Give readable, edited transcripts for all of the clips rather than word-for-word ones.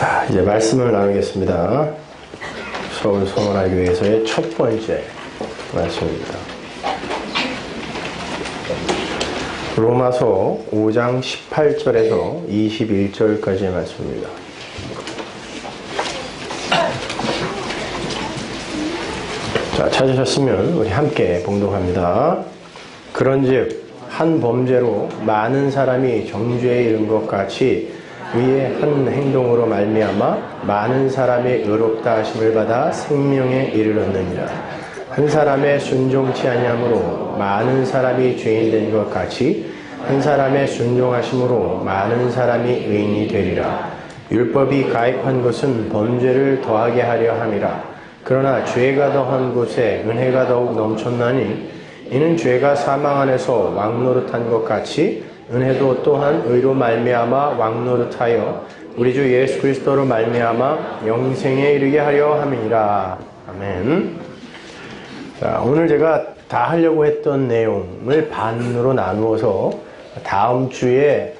자, 이제 말씀을 나누겠습니다. 서울 소문화교회에서의 첫 번째 말씀입니다. 로마서 5장 18절에서 21절까지의 말씀입니다. 자, 찾으셨으면 우리 함께 봉독합니다. 그런즉 한 범죄로 많은 사람이 정죄에 이른 것 같이 의의 한 행동으로 말미암아 많은 사람이 의롭다 하심을 받아 생명에 이르렀느니라. 한 사람의 순종치 아니함으로 많은 사람이 죄인 된 것 같이 한 사람의 순종하심으로 많은 사람이 의인이 되리라. 율법이 가입한 것은 범죄를 더하게 하려 함이라. 그러나 죄가 더한 곳에 은혜가 더욱 넘쳤나니 이는 죄가 사망 안에서 왕노릇한 것 같이 은혜도 또한 의로 말미암아 왕노릇하여 우리 주 예수 그리스도로 말미암아 영생에 이르게 하려 함이니라. 아멘. 자, 오늘 제가 다 하려고 했던 내용을 반으로 나누어서 다음 주에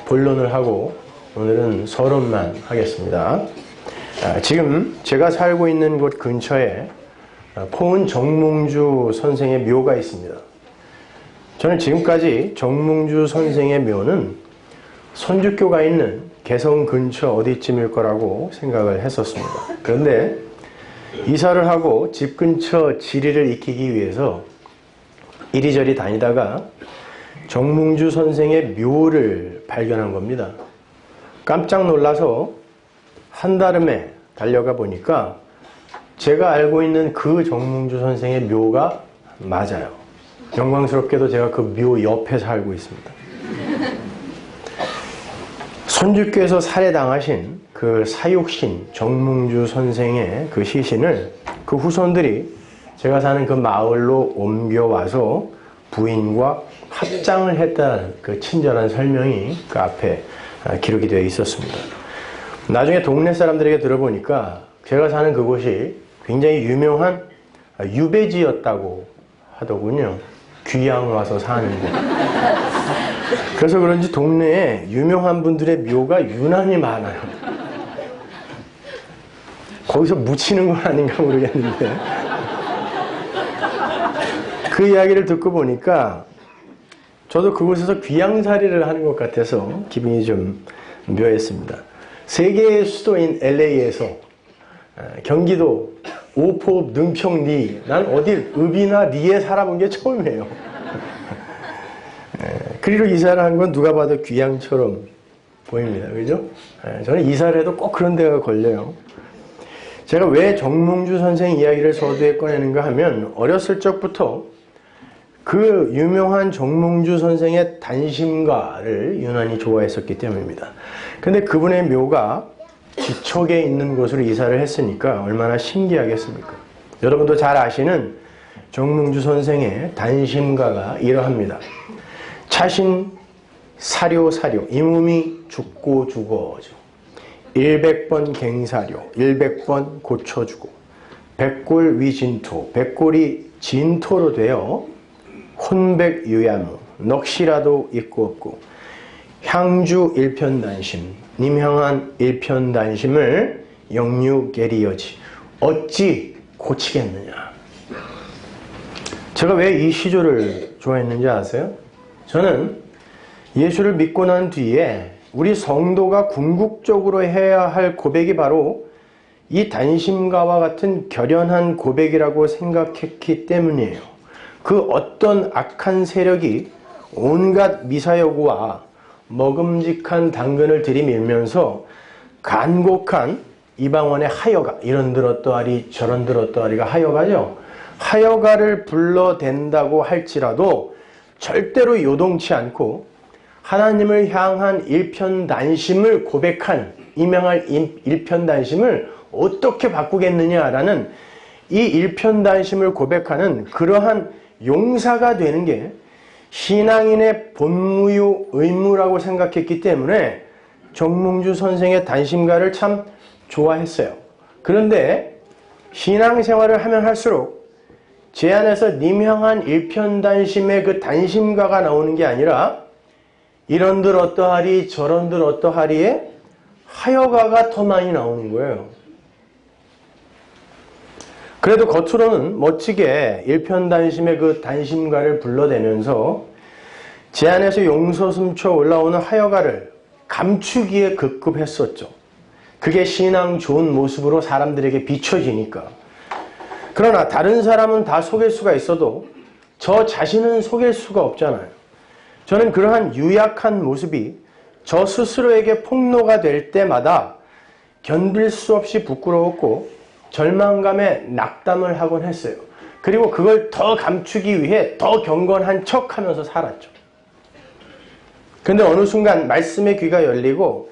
본론을 하고 오늘은 서론만 하겠습니다. 지금 제가 살고 있는 곳 근처에 포은 정몽주 선생의 묘가 있습니다. 저는 지금까지 정몽주 선생의 묘는 선주교가 있는 개성 근처 어디쯤일 거라고 생각을 했었습니다. 그런데 이사를 하고 집 근처 지리를 익히기 위해서 이리저리 다니다가 정몽주 선생의 묘를 발견한 겁니다. 깜짝 놀라서 한달음에 달려가 보니까 제가 알고 있는 그 정몽주 선생의 묘가 맞아요. 영광스럽게도 제가 그 묘 옆에 살고 있습니다. 선주교에서 살해당하신 그 사육신 정몽주 선생의 그 시신을 그 후손들이 제가 사는 그 마을로 옮겨와서 부인과 합장을 했다는 그 친절한 설명이 그 앞에 기록이 되어 있었습니다. 나중에 동네 사람들에게 들어보니까 제가 사는 그곳이 굉장히 유명한 유배지였다고 하더군요. 귀양 와서 사는 곳. 그래서 그런지 동네에 유명한 분들의 묘가 유난히 많아요. 거기서 묻히는 건 아닌가 모르겠는데 그 이야기를 듣고 보니까 저도 그곳에서 귀양살이를 하는 것 같아서 기분이 좀 묘했습니다. 세계의 수도인 LA에서 경기도 오포, 능평, 리. 난 어딜 읍이나 리에 살아본 게 처음이에요. 그리로 이사를 한 건 누가 봐도 귀양처럼 보입니다. 그죠? 저는 이사를 해도 꼭 그런 데가 걸려요. 제가 왜 정몽주 선생 이야기를 서두에 꺼내는가 하면 어렸을 적부터 그 유명한 정몽주 선생의 단심가를 유난히 좋아했었기 때문입니다. 근데 그분의 묘가 지척에 있는 곳으로 이사를 했으니까 얼마나 신기하겠습니까? 여러분도 잘 아시는 정몽주 선생의 단심가가 이러합니다. 차신 사료 이 몸이 죽고 죽어져 100번 갱사료 100번 고쳐주고 백골 위진토 백골이 진토로 되어 혼백유야무 넋이라도 있고 없고 향주 일편단심 님향한 일편단심을 영유계리여지 어찌 고치겠느냐. 제가 왜 이 시조를 좋아했는지 아세요? 저는 예수를 믿고 난 뒤에 우리 성도가 궁극적으로 해야 할 고백이 바로 이 단심가와 같은 결연한 고백이라고 생각했기 때문이에요. 그 어떤 악한 세력이 온갖 미사여구와 먹음직한 당근을 들이밀면서 간곡한 이방원의 하여가 이런들 어떠하리 저런들 어떠하리가 하여가죠. 하여가를 불러댄다고 할지라도 절대로 요동치 않고 하나님을 향한 일편단심을 고백한 임양할 일편단심을 어떻게 바꾸겠느냐라는 이 일편단심을 고백하는 그러한 용사가 되는 게 신앙인의 본무요 의무라고 생각했기 때문에 정몽주 선생의 단심가를 참 좋아했어요. 그런데 신앙생활을 하면 할수록 제 안에서 님향한 일편단심의 그 단심가가 나오는 게 아니라 이런들 어떠하리 저런들 어떠하리에 하여가가 더 많이 나오는 거예요. 그래도 겉으로는 멋지게 일편단심의 그 단심가를 불러대면서 제 안에서 용솟음쳐 올라오는 하여가를 감추기에 급급했었죠. 그게 신앙 좋은 모습으로 사람들에게 비춰지니까. 그러나 다른 사람은 다 속일 수가 있어도 저 자신은 속일 수가 없잖아요. 저는 그러한 유약한 모습이 저 스스로에게 폭로가 될 때마다 견딜 수 없이 부끄러웠고 절망감에 낙담을 하곤 했어요. 그리고 그걸 더 감추기 위해 더 경건한 척하면서 살았죠. 근데 어느 순간 말씀의 귀가 열리고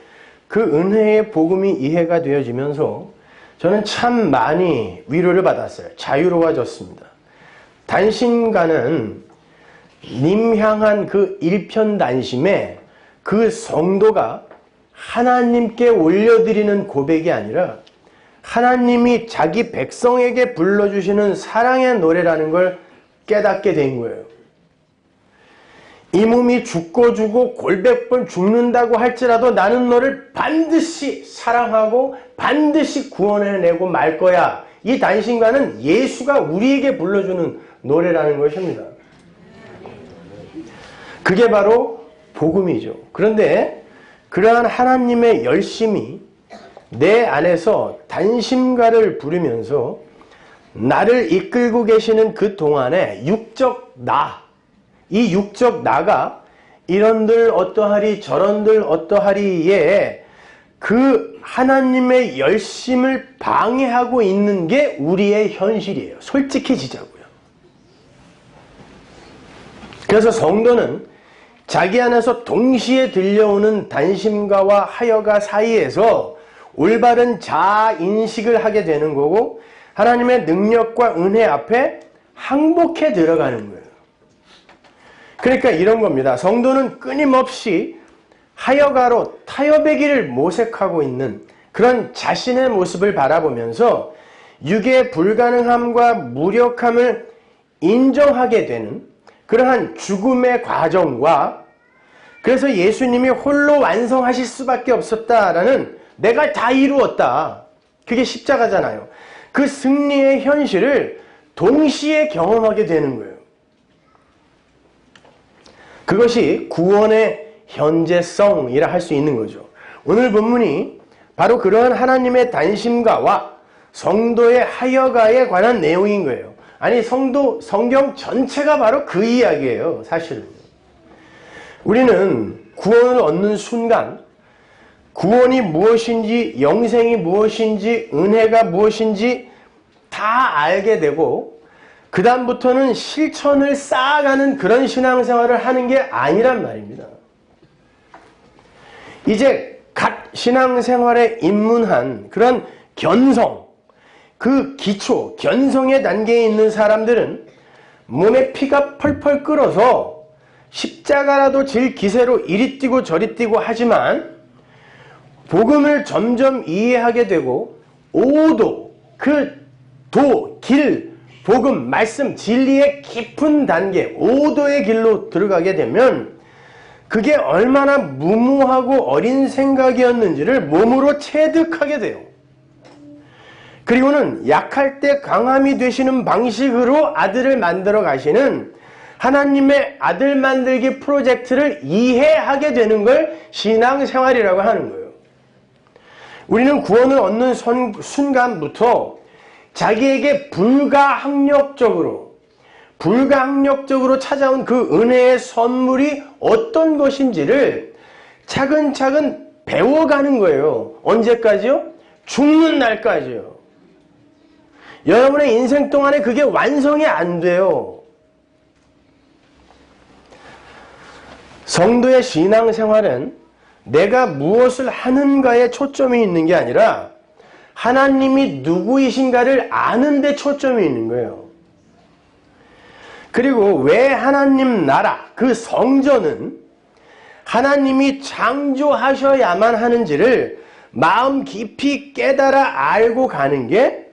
그 은혜의 복음이 이해가 되어지면서 저는 참 많이 위로를 받았어요. 자유로워졌습니다. 단심가는 님 향한 그 일편단심에 그 성도가 하나님께 올려드리는 고백이 아니라 하나님이 자기 백성에게 불러주시는 사랑의 노래라는 걸 깨닫게 된 거예요. 이 몸이 죽고 주고 골백번 죽는다고 할지라도 나는 너를 반드시 사랑하고 반드시 구원해내고 말 거야. 이 단심가는 예수가 우리에게 불러주는 노래라는 것입니다. 그게 바로 복음이죠. 그런데 그러한 하나님의 열심이 내 안에서 단심가를 부르면서 나를 이끌고 계시는 그 동안에 육적 나, 이 육적 나가 이런들 어떠하리 저런들 어떠하리에 그 하나님의 열심을 방해하고 있는 게 우리의 현실이에요. 솔직해지자고요. 그래서 성도는 자기 안에서 동시에 들려오는 단심가와 하여가 사이에서 올바른 자아인식을 하게 되는 거고 하나님의 능력과 은혜 앞에 항복해 들어가는 거예요. 그러니까 이런 겁니다. 성도는 끊임없이 하여가로 타협의 길을 모색하고 있는 그런 자신의 모습을 바라보면서 육의 불가능함과 무력함을 인정하게 되는 그러한 죽음의 과정과 그래서 예수님이 홀로 완성하실 수밖에 없었다라는 내가 다 이루었다. 그게 십자가잖아요. 그 승리의 현실을 동시에 경험하게 되는 거예요. 그것이 구원의 현재성이라 할 수 있는 거죠. 오늘 본문이 바로 그러한 하나님의 단심가와 성도의 하여가에 관한 내용인 거예요. 아니 성경 전체가 바로 그 이야기예요. 사실은. 우리는 구원을 얻는 순간 구원이 무엇인지 영생이 무엇인지 은혜가 무엇인지 다 알게 되고 그 다음부터는 실천을 쌓아가는 그런 신앙생활을 하는 게 아니란 말입니다. 이제 각 신앙생활에 입문한 그런 견성, 그 기초, 견성의 단계에 있는 사람들은 몸에 피가 펄펄 끓어서 십자가라도 질 기세로 이리 뛰고 저리 뛰고 하지만 복음을 점점 이해하게 되고 오도, 그 도, 길, 복음, 말씀, 진리의 깊은 단계, 오도의 길로 들어가게 되면 그게 얼마나 무모하고 어린 생각이었는지를 몸으로 체득하게 돼요. 그리고는 약할 때 강함이 되시는 방식으로 아들을 만들어 가시는 하나님의 아들 만들기 프로젝트를 이해하게 되는 걸 신앙생활이라고 하는 거예요. 우리는 구원을 얻는 순간부터 자기에게 불가항력적으로 찾아온 그 은혜의 선물이 어떤 것인지를 차근차근 배워가는 거예요. 언제까지요? 죽는 날까지요. 여러분의 인생 동안에 그게 완성이 안 돼요. 성도의 신앙생활은 내가 무엇을 하는가에 초점이 있는 게 아니라 하나님이 누구이신가를 아는 데 초점이 있는 거예요. 그리고 왜 하나님 나라, 그 성전은 하나님이 창조하셔야만 하는지를 마음 깊이 깨달아 알고 가는 게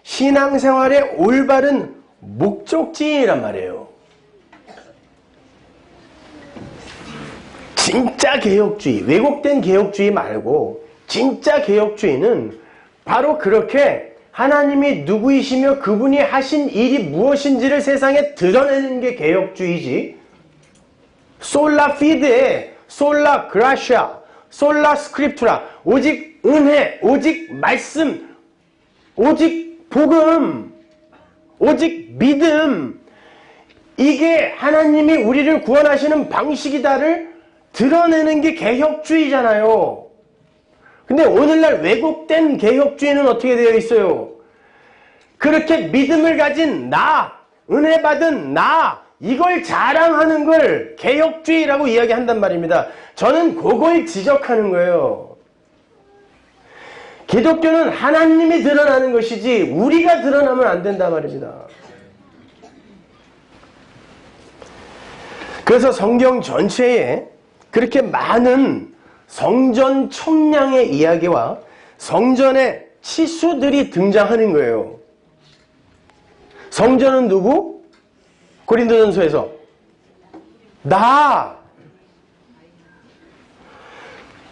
신앙생활의 올바른 목적지이란 말이에요. 진짜 개혁주의, 왜곡된 개혁주의 말고 진짜 개혁주의는 바로 그렇게 하나님이 누구이시며 그분이 하신 일이 무엇인지를 세상에 드러내는 게 개혁주의지, 솔라 피데, 솔라 그라시아, 솔라 스크립투라, 오직 은혜, 오직 말씀, 오직 복음, 오직 믿음, 이게 하나님이 우리를 구원하시는 방식이다를 드러내는 게 개혁주의잖아요. 근데 오늘날 왜곡된 개혁주의는 어떻게 되어 있어요? 그렇게 믿음을 가진 나, 은혜 받은 나, 이걸 자랑하는 걸 개혁주의라고 이야기한단 말입니다. 저는 그걸 지적하는 거예요. 기독교는 하나님이 드러나는 것이지 우리가 드러나면 안 된단 말입니다. 그래서 성경 전체에 그렇게 많은 성전 청량의 이야기와 성전의 치수들이 등장하는 거예요. 성전은 누구? 고린도전서에서 나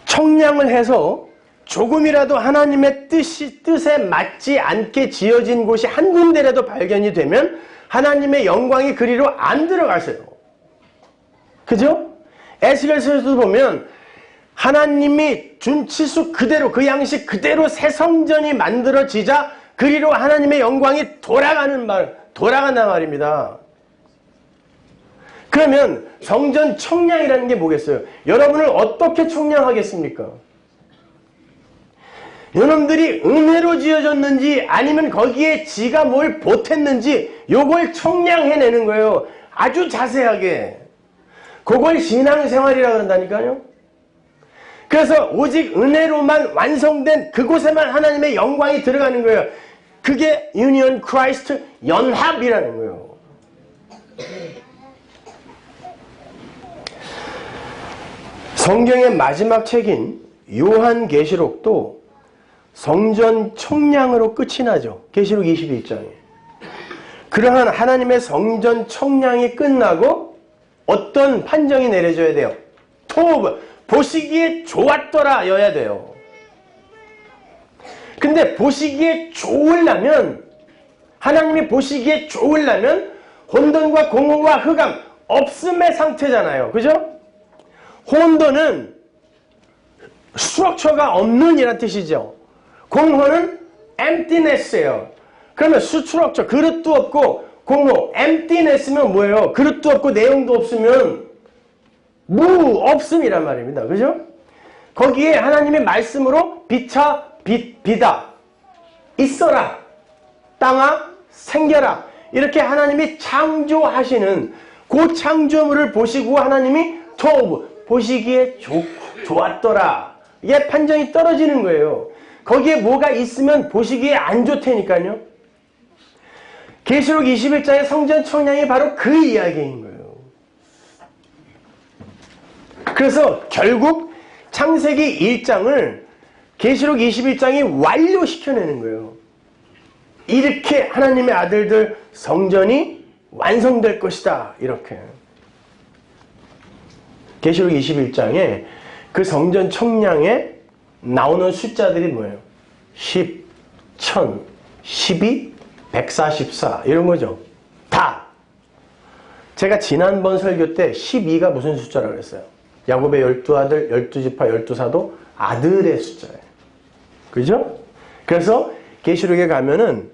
청량을 해서 조금이라도 하나님의 뜻에 맞지 않게 지어진 곳이 한 군데라도 발견이 되면 하나님의 영광이 그리로 안 들어가세요. 그죠? 에스겔서에서도 보면 하나님이 준 치수 그대로, 그 양식 그대로 새 성전이 만들어지자 그리로 하나님의 영광이 돌아간단 말입니다. 그러면 성전 청량이라는 게 뭐겠어요? 여러분을 어떻게 청량하겠습니까? 여러분들이 은혜로 지어졌는지 아니면 거기에 지가 뭘 보탰는지 요걸 청량해내는 거예요. 아주 자세하게. 그걸 신앙생활이라 그런다니까요. 그래서 오직 은혜로만 완성된 그곳에만 하나님의 영광이 들어가는 거예요. 그게 유니언 크라이스트 연합이라는 거예요. 성경의 마지막 책인 요한계시록도 성전 청량으로 끝이 나죠. 계시록 21장에. 그러한 하나님의 성전 청량이 끝나고 어떤 판정이 내려져야 돼요? 토브, 보시기에 좋았더라 여야 돼요. 근데 보시기에 좋으려면, 하나님이 보시기에 좋으려면 혼돈과 공허와 흑암 없음의 상태잖아요. 그죠? 혼돈은 스트럭처가 없는 이란 뜻이죠. 공허는 emptiness예요. 그러면 스트럭처, 그릇도 없고 공허, emptiness면 뭐예요? 그릇도 없고 내용도 없으면 없음이란 말입니다. 그죠? 거기에 하나님의 말씀으로 비다, 있어라, 땅아 생겨라, 이렇게 하나님이 창조하시는 그 창조물을 보시고 하나님이 토브, 보시기에 좋았더라, 이게 판정이 떨어지는 거예요. 거기에 뭐가 있으면 보시기에 안 좋다니까요. 계시록 21장의 성전 청량이 바로 그 이야기인 거예요. 그래서 결국 창세기 1장을 계시록 21장이 완료시켜내는 거예요. 이렇게 하나님의 아들들 성전이 완성될 것이다. 이렇게. 계시록 21장에 그 성전 청량에 나오는 숫자들이 뭐예요? 10, 1000, 12, 144 이런 거죠. 다. 제가 지난번 설교 때 12가 무슨 숫자라고 그랬어요? 야곱의 12아들, 12지파, 12사도 아들의 숫자예요. 그죠? 그래서 계시록에 가면은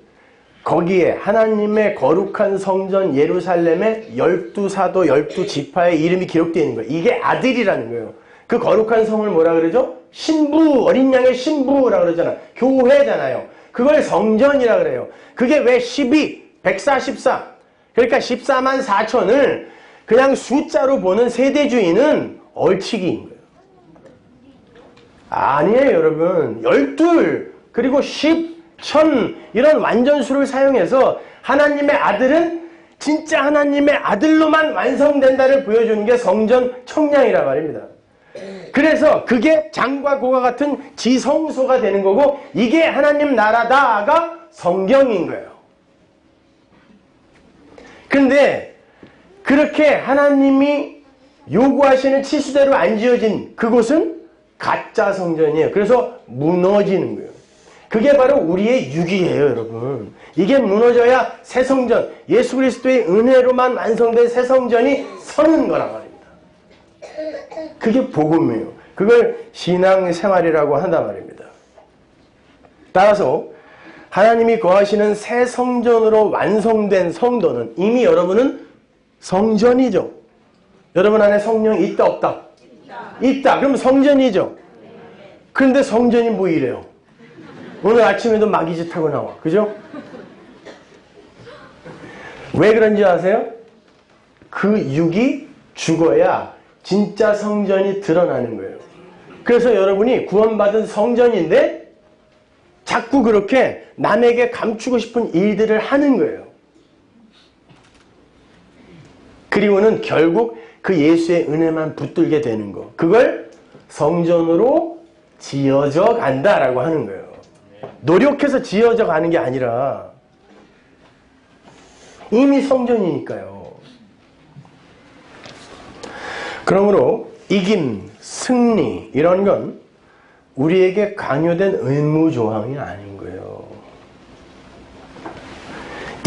거기에 하나님의 거룩한 성전 예루살렘의 12사도, 12지파의 이름이 기록되어 있는 거예요. 이게 아들이라는 거예요. 그 거룩한 성을 뭐라 그러죠? 신부, 어린 양의 신부라고 그러잖아요. 교회잖아요. 그걸 성전이라 그래요. 그게 왜 12, 144, 그러니까 14만 4천을 그냥 숫자로 보는 세대주의는 얼치기인 거예요. 아니에요, 여러분. 12, 그리고 10, 1000 이런 완전수를 사용해서 하나님의 아들은 진짜 하나님의 아들로만 완성된다를 보여주는 게 성전 청량이란 말입니다. 그래서 그게 장과 고가 같은 지성소가 되는 거고, 이게 하나님 나라다가 성경인 거예요. 근데 그렇게 하나님이 요구하시는 치수대로 안 지어진 그곳은 가짜 성전이에요. 그래서 무너지는 거예요. 그게 바로 우리의 육이에요, 여러분. 이게 무너져야 새 성전, 예수 그리스도의 은혜로만 완성된 새 성전이 서는 거란 말입니다. 그게 복음이에요. 그걸 신앙생활이라고 한단 말입니다. 따라서 하나님이 거하시는 새 성전으로 완성된 성도는 이미 여러분은 성전이죠. 여러분 안에 성령이 있다 없다? 있다. 그럼 성전이죠. 그런데 성전이 뭐 이래요? 오늘 아침에도 마귀짓 하고 나와. 그죠? 왜 그런지 아세요? 그 육이 죽어야 진짜 성전이 드러나는 거예요. 그래서 여러분이 구원받은 성전인데 자꾸 그렇게 남에게 감추고 싶은 일들을 하는 거예요. 그리고는 결국 그 예수의 은혜만 붙들게 되는 거. 그걸 성전으로 지어져 간다라고 하는 거예요. 노력해서 지어져 가는 게 아니라 이미 성전이니까요. 그러므로 이김, 승리 이런 건 우리에게 강요된 의무조항이 아닌 거예요.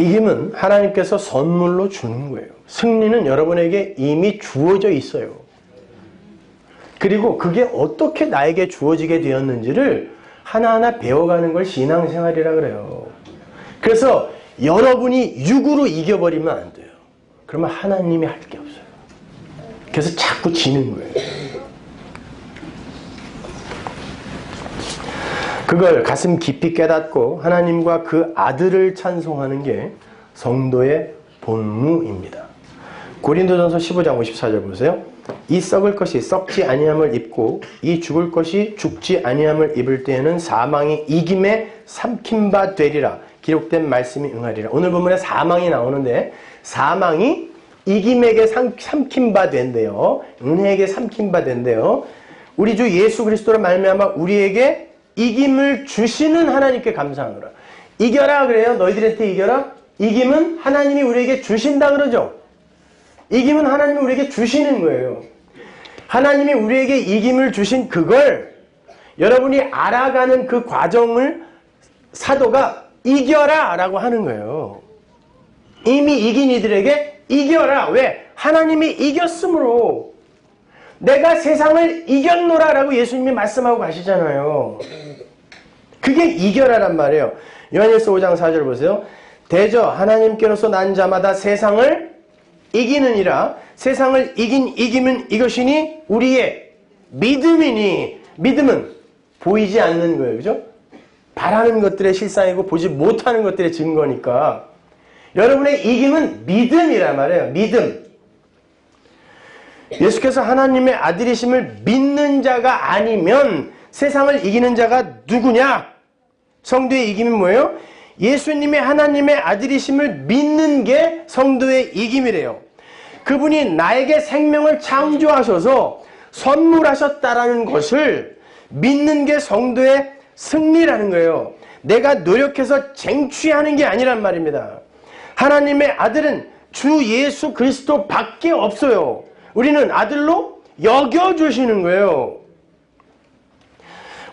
이김은 하나님께서 선물로 주는 거예요. 승리는 여러분에게 이미 주어져 있어요. 그리고 그게 어떻게 나에게 주어지게 되었는지를 하나하나 배워가는 걸 신앙생활이라 그래요. 그래서 여러분이 육으로 이겨버리면 안 돼요. 그러면 하나님이 할 게 없어요. 그래서 자꾸 지는 거예요. 그걸 가슴 깊이 깨닫고 하나님과 그 아들을 찬송하는 게 성도의 본무입니다. 고린도전서 15장 54절 보세요. 이 썩을 것이 썩지 아니함을 입고 이 죽을 것이 죽지 아니함을 입을 때에는 사망이 이김에 삼킨 바 되리라. 기록된 말씀이 응하리라. 오늘 본문에 사망이 나오는데 사망이 이김에게 삼킨 바 된대요. 은혜에게 삼킨 바 된대요. 우리 주 예수 그리스도로 말미암아 우리에게 이김을 주시는 하나님께 감사하노라. 이겨라 그래요. 너희들한테 이겨라. 이김은 하나님이 우리에게 주신다 그러죠. 이김은 하나님이 우리에게 주시는 거예요. 하나님이 우리에게 이김을 주신 그걸 여러분이 알아가는 그 과정을 사도가 이겨라 라고 하는 거예요. 이미 이긴 이들에게 이겨라. 왜? 하나님이 이겼으므로 내가 세상을 이겼노라 라고 예수님이 말씀하고 가시잖아요. 그게 이겨라란 말이에요. 요한일서 5장 4절 보세요. 대저 하나님께로서 난 자마다 세상을 이기느니라. 세상을 이긴 이김은 이것이니 우리의 믿음이니. 믿음은 보이지 않는 거예요. 그죠? 바라는 것들의 실상이고 보지 못하는 것들의 증거니까 여러분의 이김은 믿음이란 말이에요. 믿음. 예수께서 하나님의 아들이심을 믿는 자가 아니면 세상을 이기는 자가 누구냐? 성도의 이김이 뭐예요? 예수님이 하나님의 아들이심을 믿는 게 성도의 이김이래요. 그분이 나에게 생명을 창조하셔서 선물하셨다라는 것을 믿는 게 성도의 승리라는 거예요. 내가 노력해서 쟁취하는 게 아니란 말입니다. 하나님의 아들은 주 예수 그리스도 밖에 없어요. 우리는 아들로 여겨주시는 거예요.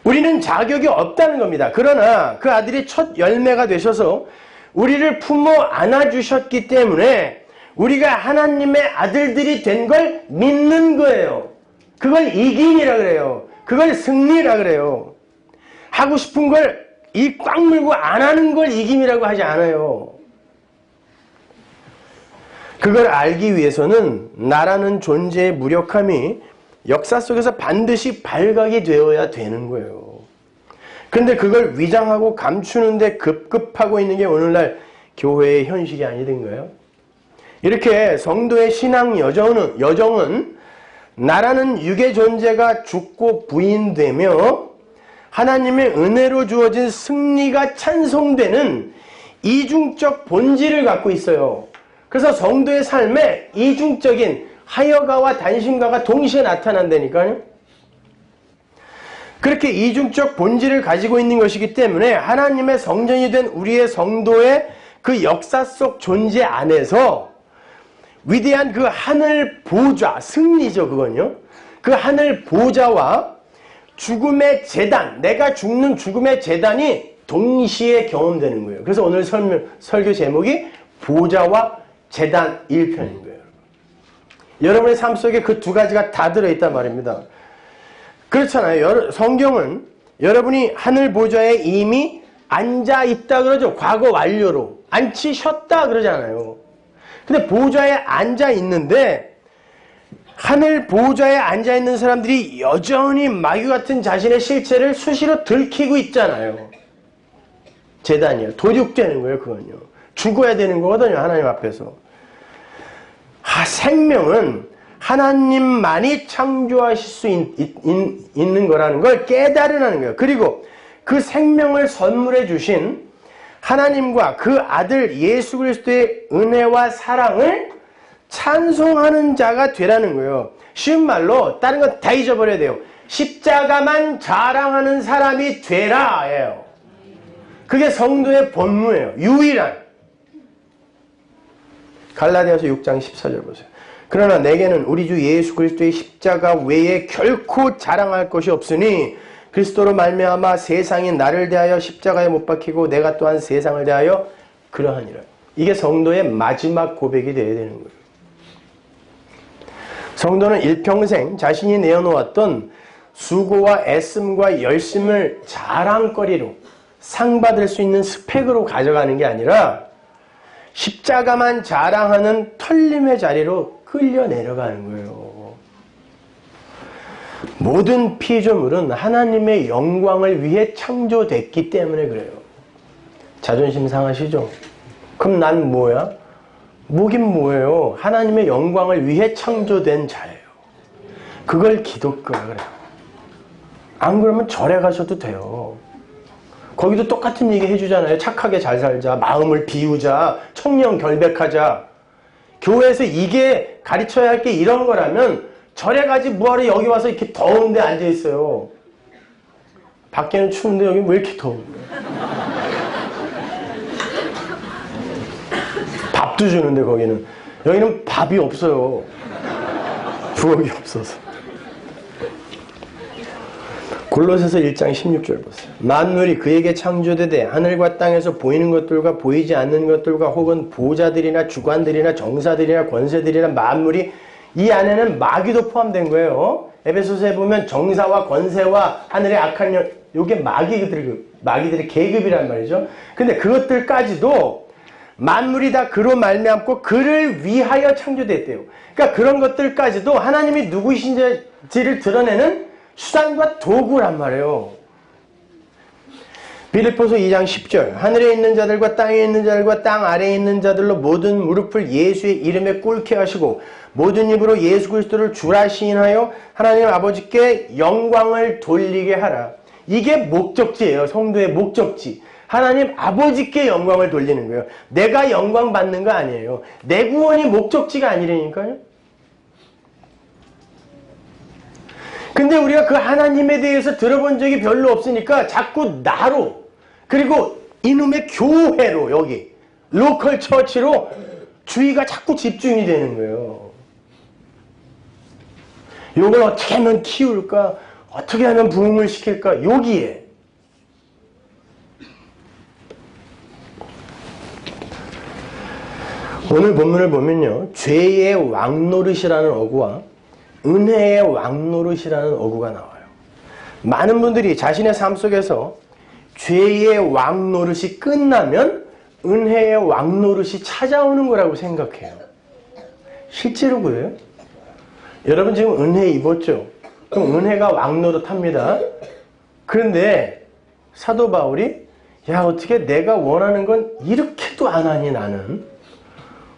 우리는 자격이 없다는 겁니다. 그러나 그 아들이 첫 열매가 되셔서 우리를 품어 안아주셨기 때문에 우리가 하나님의 아들들이 된 걸 믿는 거예요. 그걸 이김이라 그래요. 그걸 승리라 그래요. 하고 싶은 걸 이 꽉 물고 안 하는 걸 이김이라고 하지 않아요. 그걸 알기 위해서는 나라는 존재의 무력함이 역사 속에서 반드시 발각이 되어야 되는 거예요. 그런데 그걸 위장하고 감추는데 급급하고 있는 게 오늘날 교회의 현실이 아니던가요? 이렇게 성도의 신앙 여정은 나라는 육의 존재가 죽고 부인되며 하나님의 은혜로 주어진 승리가 찬송되는 이중적 본질을 갖고 있어요. 그래서 성도의 삶에 이중적인 하여가와 단신가가 동시에 나타난다니까요. 그렇게 이중적 본질을 가지고 있는 것이기 때문에 하나님의 성전이 된 우리의 성도의 그 역사 속 존재 안에서 위대한 그 하늘 보좌, 승리죠 그건요. 그 하늘 보좌와 죽음의 재단, 내가 죽는 죽음의 재단이 동시에 경험되는 거예요. 그래서 오늘 설교 제목이 보좌와 재단 1편인 거예요. 여러분의 삶 속에 그 두 가지가 다 들어있단 말입니다. 그렇잖아요. 성경은 여러분이 하늘 보좌에 이미 앉아있다 그러죠. 과거 완료로. 앉히셨다 그러잖아요. 근데 보좌에 앉아있는데 하늘 보좌에 앉아있는 사람들이 여전히 마귀 같은 자신의 실체를 수시로 들키고 있잖아요. 재단이요. 도륙되는 거예요. 그건요. 죽어야 되는 거거든요. 하나님 앞에서. 생명은 하나님만이 창조하실 수 있는 거라는 걸 깨달으라는 거예요. 그리고 그 생명을 선물해 주신 하나님과 그 아들 예수 그리스도의 은혜와 사랑을 찬송하는 자가 되라는 거예요. 쉬운 말로 다른 건 다 잊어버려야 돼요. 십자가만 자랑하는 사람이 되라 예요. 그게 성도의 본무예요. 유일한. 갈라디아서 6장 14절 보세요. 그러나 내게는 우리 주 예수 그리스도의 십자가 외에 결코 자랑할 것이 없으니 그리스도로 말미암아 세상이 나를 대하여 십자가에 못 박히고 내가 또한 세상을 대하여 그러하니라. 이게 성도의 마지막 고백이 되어야 되는 거예요. 성도는 일평생 자신이 내어놓았던 수고와 애씀과 열심을 자랑거리로 상받을 수 있는 스펙으로 가져가는 게 아니라 십자가만 자랑하는 털림의 자리로 끌려 내려가는 거예요. 모든 피조물은 하나님의 영광을 위해 창조됐기 때문에 그래요. 자존심 상하시죠? 그럼 난 뭐야? 뭐긴 뭐예요? 하나님의 영광을 위해 창조된 자예요. 그걸 기독교라 그래요. 안 그러면 절에 가셔도 돼요. 거기도 똑같은 얘기 해주잖아요. 착하게 잘 살자, 마음을 비우자, 청령 결백하자. 교회에서 이게 가르쳐야 할 게 이런 거라면 절에 가지 뭐하러 여기 와서 이렇게 더운 데 앉아있어요. 밖에는 추운데 여기 왜 이렇게 더운 거야? 밥도 주는데 거기는. 여기는 밥이 없어요. 부엌이 없어서. 골로새서 1장 16절 보세요. 만물이 그에게 창조되되 하늘과 땅에서 보이는 것들과 보이지 않는 것들과 혹은 보좌들이나 주관들이나 정사들이나 권세들이나 만물이 이 안에는 마귀도 포함된 거예요. 에베소서에 보면 정사와 권세와 하늘의 악한 영, 이게 마귀들의 계급이란 말이죠. 근데 그것들까지도 만물이 다 그로 말미암고 그를 위하여 창조됐대요. 그러니까 그런 것들까지도 하나님이 누구이신지를 드러내는 수단과 도구란 말이에요. 빌립보서 2장 10절 하늘에 있는 자들과 땅에 있는 자들과 땅 아래에 있는 자들로 모든 무릎을 예수의 이름에 꿇게 하시고 모든 입으로 예수 그리스도를 주라 시인하여 하나님 아버지께 영광을 돌리게 하라. 이게 목적지예요. 성도의 목적지. 하나님 아버지께 영광을 돌리는 거예요. 내가 영광 받는 거 아니에요. 내 구원이 목적지가 아니라니까요. 근데 우리가 그 하나님에 대해서 들어본 적이 별로 없으니까 자꾸 나로, 그리고 이놈의 교회로, 여기 로컬 처치로 주의가 자꾸 집중이 되는 거예요. 이걸 어떻게 하면 키울까? 어떻게 하면 부흥을 시킬까? 여기에. 오늘 본문을 보면요, 죄의 왕노릇이라는 어구와 은혜의 왕노릇이라는 어구가 나와요. 많은 분들이 자신의 삶 속에서 죄의 왕노릇이 끝나면 은혜의 왕노릇이 찾아오는 거라고 생각해요. 실제로 그래요? 여러분 지금 은혜 입었죠? 그럼 은혜가 왕노릇합니다. 그런데 사도 바울이 야, 어떻게 내가 원하는 건 이렇게도 안 하니 나는?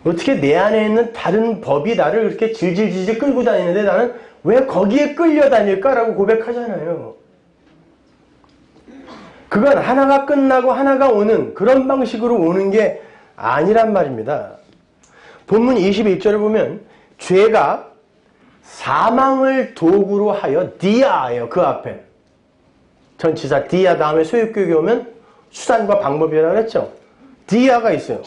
어떻게 내 안에 있는 다른 법이 나를 그렇게 질질질질 끌고 다니는데 나는 왜 거기에 끌려다닐까라고 고백하잖아요. 그건 하나가 끝나고 하나가 오는 그런 방식으로 오는 게 아니란 말입니다. 본문 21절을 보면 죄가 사망을 도구로 하여 디아예요. 그 앞에 전치사 디아 다음에 소유격이 오면 수단과 방법이라고 했죠. 디아가 있어요.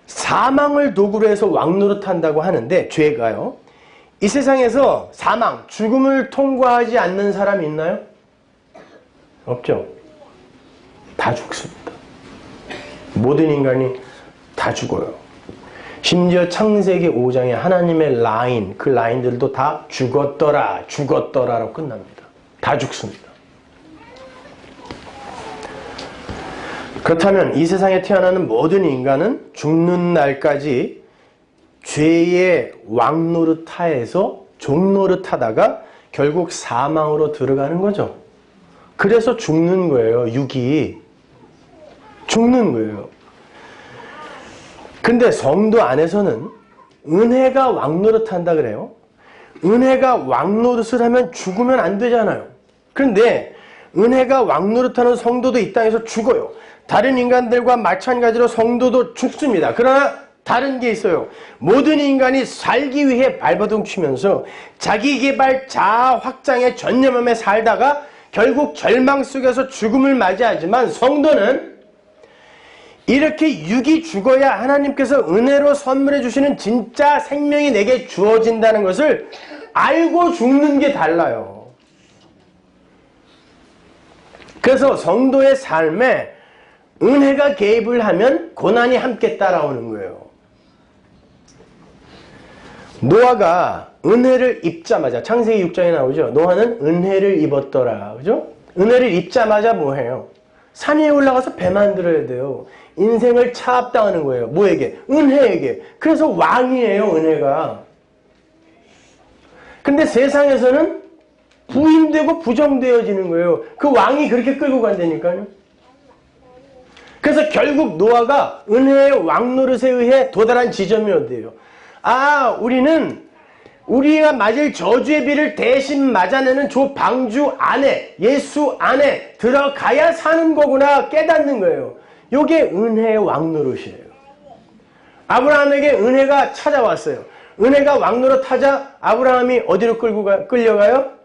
사망을 도구로 해서 왕노릇한다고 하는데 죄가요. 이 세상에서 사망, 죽음을 통과하지 않는 사람이 있나요? 없죠? 다 죽습니다. 모든 인간이 다 죽어요. 심지어 창세기 5장에 하나님의 라인, 그 라인들도 다 죽었더라, 죽었더라로 끝납니다. 다 죽습니다. 그렇다면 이 세상에 태어나는 모든 인간은 죽는 날까지 죄의 왕노릇하에서 종노릇하다가 결국 사망으로 들어가는 거죠. 그래서 죽는 거예요. 육이 죽는 거예요. 근데 성도 안에서는 은혜가 왕노릇한다 그래요. 은혜가 왕노릇을 하면 죽으면 안 되잖아요. 그런데 은혜가 왕노릇하는 성도도 이 땅에서 죽어요. 다른 인간들과 마찬가지로 성도도 죽습니다. 그러나 다른 게 있어요. 모든 인간이 살기 위해 발버둥 치면서 자기개발, 자아 확장에 전념하며 살다가 결국 절망 속에서 죽음을 맞이하지만 성도는 이렇게 육이 죽어야 하나님께서 은혜로 선물해 주시는 진짜 생명이 내게 주어진다는 것을 알고 죽는 게 달라요. 그래서 성도의 삶에 은혜가 개입을 하면 고난이 함께 따라오는 거예요. 노아가 은혜를 입자마자 창세기 6장에 나오죠. 노아는 은혜를 입었더라. 그죠? 은혜를 입자마자 뭐해요? 산 위에 올라가서 배 만들어야 돼요. 인생을 차압당하는 거예요. 뭐에게? 은혜에게. 그래서 왕이에요, 은혜가. 근데 세상에서는 부인되고 부정되어지는 거예요. 그 왕이 그렇게 끌고 간다니까요. 그래서 결국 노아가 은혜의 왕노릇에 의해 도달한 지점이 어디예요? 아, 우리가 맞을 저주의 비를 대신 맞아내는 저 방주 안에, 예수 안에 들어가야 사는 거구나 깨닫는 거예요. 이게 은혜의 왕노릇이에요. 아브라함에게 은혜가 찾아왔어요. 은혜가 왕노릇하자 아브라함이 어디로 끌려가요?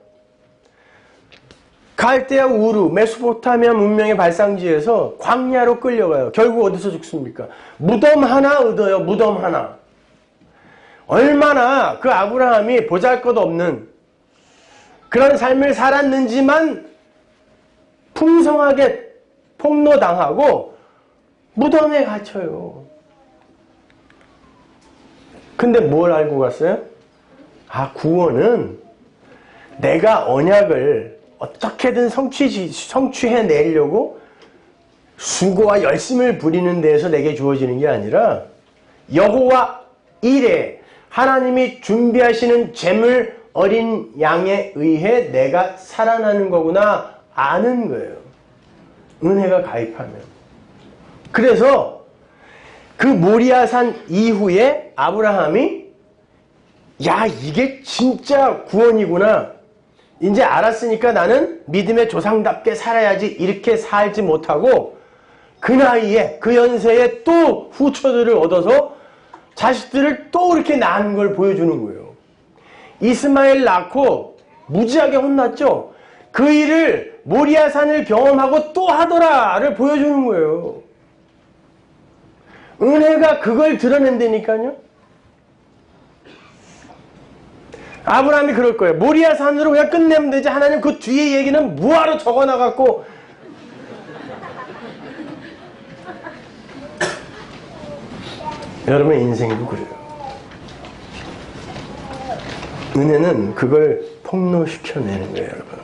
갈대아 우르, 메소포타미아 문명의 발상지에서 광야로 끌려가요. 결국 어디서 죽습니까? 무덤 하나 얻어요. 무덤 하나. 얼마나 그 아브라함이 보잘것없는 그런 삶을 살았는지만 풍성하게 폭로당하고 무덤에 갇혀요. 근데 뭘 알고 갔어요? 아, 구원은 내가 언약을 어떻게든 성취해내려고 수고와 열심을 부리는 데에서 내게 주어지는 게 아니라 여호와 이레 하나님이 준비하시는 제물 어린 양에 의해 내가 살아나는 거구나 아는 거예요. 은혜가 가입하면. 그래서 그 모리아산 이후에 아브라함이 야, 이게 진짜 구원이구나. 이제 알았으니까 나는 믿음의 조상답게 살아야지 이렇게 살지 못하고 그 나이에 그 연세에 또 후처들을 얻어서 자식들을 또 이렇게 낳은 걸 보여주는 거예요. 이스마엘 낳고 무지하게 혼났죠. 그 일을 모리아산을 경험하고 또 하더라를 보여주는 거예요. 은혜가 그걸 드러낸다니까요. 아브라함이 그럴 거예요. 모리아산으로 그냥 끝내면 되지. 하나님 그 뒤에 얘기는 뭐하러 적어놔갖고. 여러분의 인생도 그래요. 은혜는 그걸 폭로시켜내는 거예요, 여러분.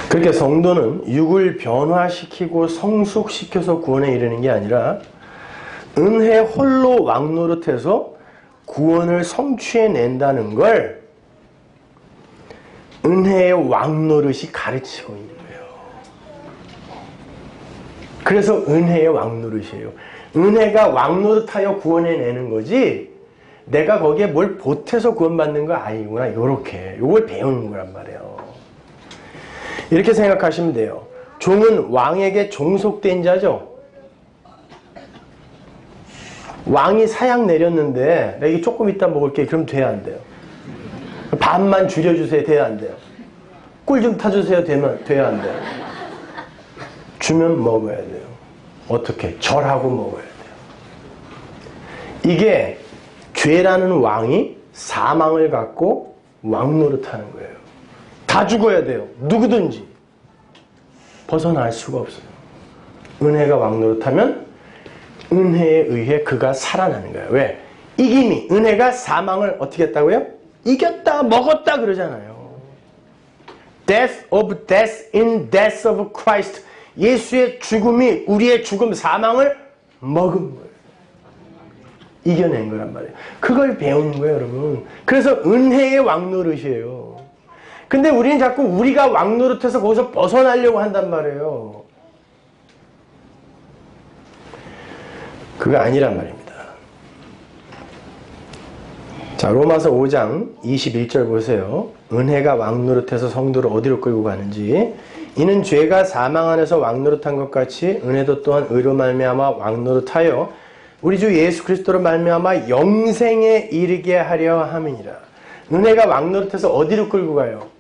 그렇게 성도는 육을 변화시키고 성숙시켜서 구원에 이르는 게 아니라 은혜 홀로 왕노릇해서 구원을 성취해낸다는 걸 은혜의 왕노릇이 가르치고 있는 거예요. 그래서 은혜의 왕노릇이에요. 은혜가 왕노릇하여 구원해내는 거지 내가 거기에 뭘 보태서 구원받는 거 아니구나. 요렇게 요걸 배우는 거란 말이에요. 이렇게 생각하시면 돼요. 종은 왕에게 종속된 자죠. 왕이 사약 내렸는데 나 이게 조금 이따 먹을게. 그럼 돼야 안 돼요? 반만 줄여주세요. 돼야 안 돼요? 꿀 좀 타주세요. 돼야 안 돼요? 주면 먹어야 돼요. 어떻게? 절하고 먹어야 돼요. 이게 죄라는 왕이 사망을 갖고 왕노릇하는 거예요. 다 죽어야 돼요. 누구든지. 벗어날 수가 없어요. 은혜가 왕노릇하면 은혜에 의해 그가 살아나는 거예요. 왜? 이김이, 은혜가 사망을 어떻게 했다고요? 이겼다, 먹었다 그러잖아요. Death of death in death of Christ. 예수의 죽음이 우리의 죽음, 사망을 먹은 거예요. 이겨낸 거란 말이에요. 그걸 배우는 거예요, 여러분. 그래서 은혜의 왕노릇이에요. 근데 우리는 자꾸 우리가 왕노릇해서 거기서 벗어나려고 한단 말이에요. 그거 아니란 말입니다. 자, 로마서 5장 21절 보세요. 은혜가 왕노릇해서 성도를 어디로 끌고 가는지. 이는 죄가 사망 안에서 왕노릇한 것 같이 은혜도 또한 의로 말미암아 왕노릇하여 우리 주 예수 그리스도로 말미암아 영생에 이르게 하려 함이니라. 은혜가 왕노릇해서 어디로 끌고 가요?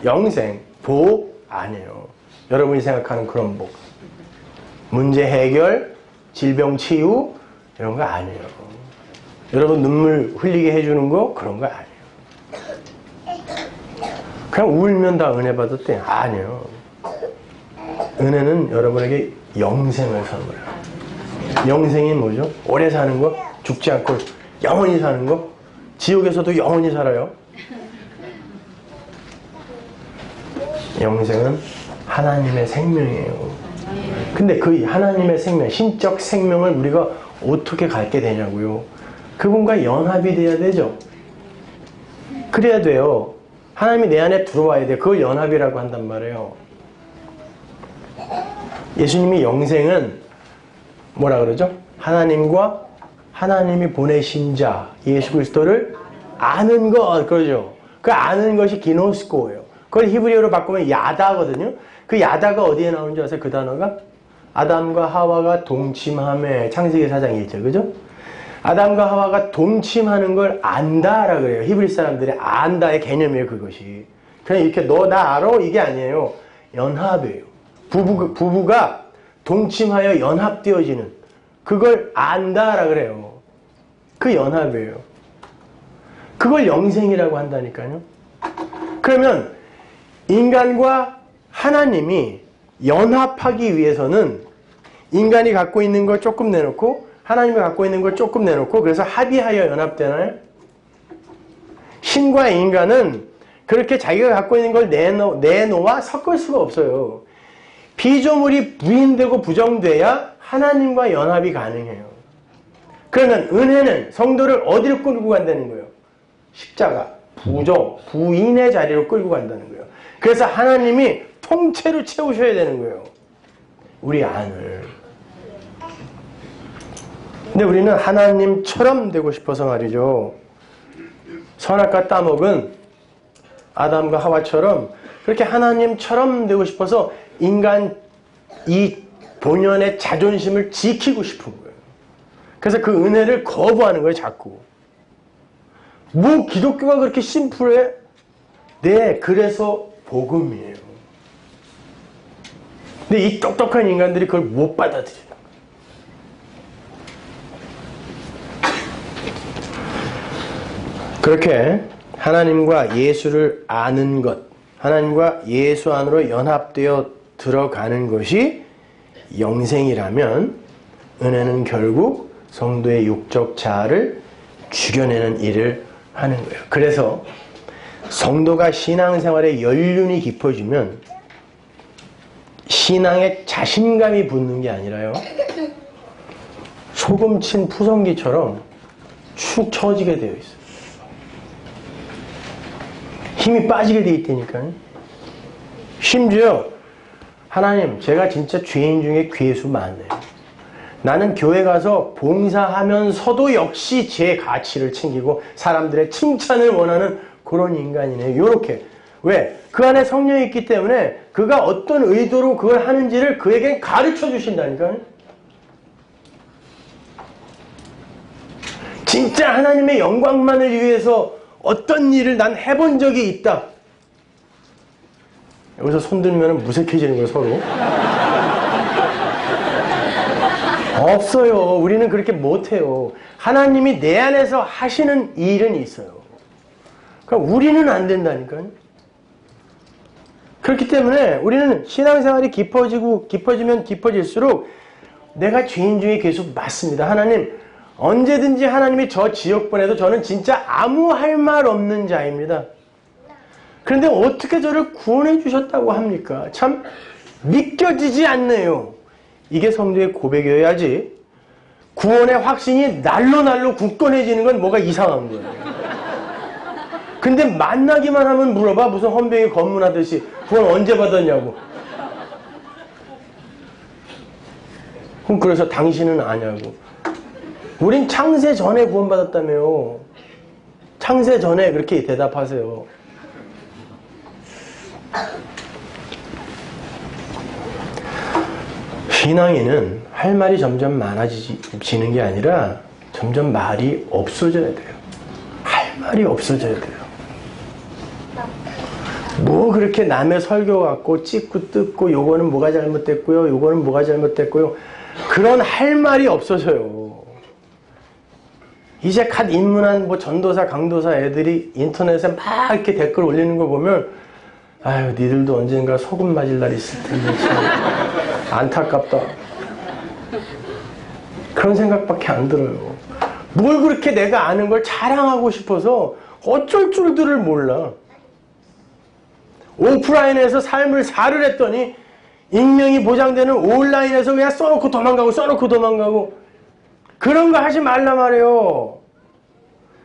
영생, 복 아니에요. 여러분이 생각하는 그런 복. 문제 해결, 질병 치유 이런 거 아니에요. 여러분 눈물 흘리게 해주는 거 그런 거 아니에요. 그냥 울면 다 은혜 받았대. 아니에요. 은혜는 여러분에게 영생을 선물해요. 영생이 뭐죠? 오래 사는 거, 죽지 않고 영원히 사는 거, 지옥에서도 영원히 살아요. 영생은 하나님의 생명이에요. 근데 그 하나님의 생명, 신적 생명을 우리가 어떻게 갖게 되냐고요? 그분과 연합이 돼야 되죠. 그래야 돼요. 하나님이 내 안에 들어와야 돼. 그걸 연합이라고 한단 말이에요. 예수님이 영생은 뭐라 그러죠? 하나님과 하나님이 보내신 자 예수 그리스도를 아는 것 그러죠. 그 아는 것이 기노스코예요. 그걸 히브리어로 바꾸면 야다거든요. 그 야다가 어디에 나오는지 아세요? 그 단어가 아담과 하와가 동침함에 창세기 4장에 있죠. 그죠? 아담과 하와가 동침하는 걸 안다라 그래요. 히브리 사람들이 안다의 개념이에요. 그것이. 그냥 이렇게 너 나 알아? 이게 아니에요. 연합이에요. 부부가 동침하여 연합되어지는 그걸 안다라 그래요. 그 연합이에요. 그걸 영생이라고 한다니까요. 그러면 인간과 하나님이 연합하기 위해서는 인간이 갖고 있는 걸 조금 내놓고 하나님이 갖고 있는 걸 조금 내놓고 그래서 합의하여 연합되나요? 신과 인간은 그렇게 자기가 갖고 있는 걸 내놓아 섞을 수가 없어요. 피조물이 부인되고 부정돼야 하나님과 연합이 가능해요. 그러면 은혜는 성도를 어디로 끌고 간다는 거예요? 십자가, 부인의 자리로 끌고 간다는 거예요. 그래서 하나님이 통째로 채우셔야 되는 거예요. 우리 안을. 근데 우리는 하나님처럼 되고 싶어서 말이죠. 선악과 따먹은 아담과 하와처럼 그렇게 하나님처럼 되고 싶어서 인간 이 본연의 자존심을 지키고 싶은 거예요. 그래서 그 은혜를 거부하는 거예요. 자꾸. 뭐 기독교가 그렇게 심플해? 네, 그래서 복음이에요. 근데 이 똑똑한 인간들이 그걸 못 받아들여요. 그렇게 하나님과 예수를 아는 것, 하나님과 예수 안으로 연합되어 들어가는 것이 영생이라면 은혜는 결국 성도의 육적 자아를 죽여내는 일을 하는 거예요. 그래서 성도가 신앙생활에 연륜이 깊어지면 신앙에 자신감이 붙는 게 아니라요. 소금 친 푸성기처럼 축 처지게 되어 있어요. 힘이 빠지게 되어 있다니까요. 심지어 하나님, 제가 진짜 죄인 중에 괴수 많네요. 나는 교회 가서 봉사하면서도 역시 제 가치를 챙기고 사람들의 칭찬을 원하는 그런 인간이네요. 요렇게. 왜? 그 안에 성령이 있기 때문에 그가 어떤 의도로 그걸 하는지를 그에겐 가르쳐 주신다니까요. 진짜 하나님의 영광만을 위해서 어떤 일을 난 해본 적이 있다. 여기서 손들면 무색해지는 거예요, 서로. 없어요. 우리는 그렇게 못해요. 하나님이 내 안에서 하시는 일은 있어요. 그러니까 우리는 안 된다니까요. 그렇기 때문에 우리는 신앙생활이 깊어지면 깊어질수록 내가 죄인 중에 계속 맞습니다. 하나님, 언제든지 하나님이 저 지역 보내도 저는 진짜 아무 할 말 없는 자입니다. 그런데 어떻게 저를 구원해 주셨다고 합니까? 참 믿겨지지 않네요. 이게 성도의 고백이어야지 구원의 확신이 날로 굳건해지는 건 뭐가 이상한 거예요. 근데 만나기만 하면 물어봐. 무슨 헌병이 검문하듯이 구원 언제 받았냐고. 그럼 그래서 당신은 아냐고. 우린 창세 전에 구원받았다며요. 창세 전에 그렇게 대답하세요. 신앙인은 할 말이 점점 많아지는 게 아니라 점점 말이 없어져야 돼요. 할 말이 없어져야 돼요. 뭐 그렇게 남의 설교 갖고 찍고 뜯고 요거는 뭐가 잘못됐고요, 요거는 뭐가 잘못됐고요, 그런 할 말이 없어져요. 이제 갓 입문한 뭐 전도사 강도사 애들이 인터넷에 막 이렇게 댓글 올리는 거 보면 아유 니들도 언젠가 소금 맞을 날 있을 텐데 참 안타깝다. 그런 생각밖에 안 들어요. 뭘 그렇게 내가 아는 걸 자랑하고 싶어서 어쩔 줄들을 몰라. 오프라인에서 삶을 살을 했더니 익명이 보장되는 온라인에서 그냥 써놓고 도망가고 그런 거 하지 말라 말이에요.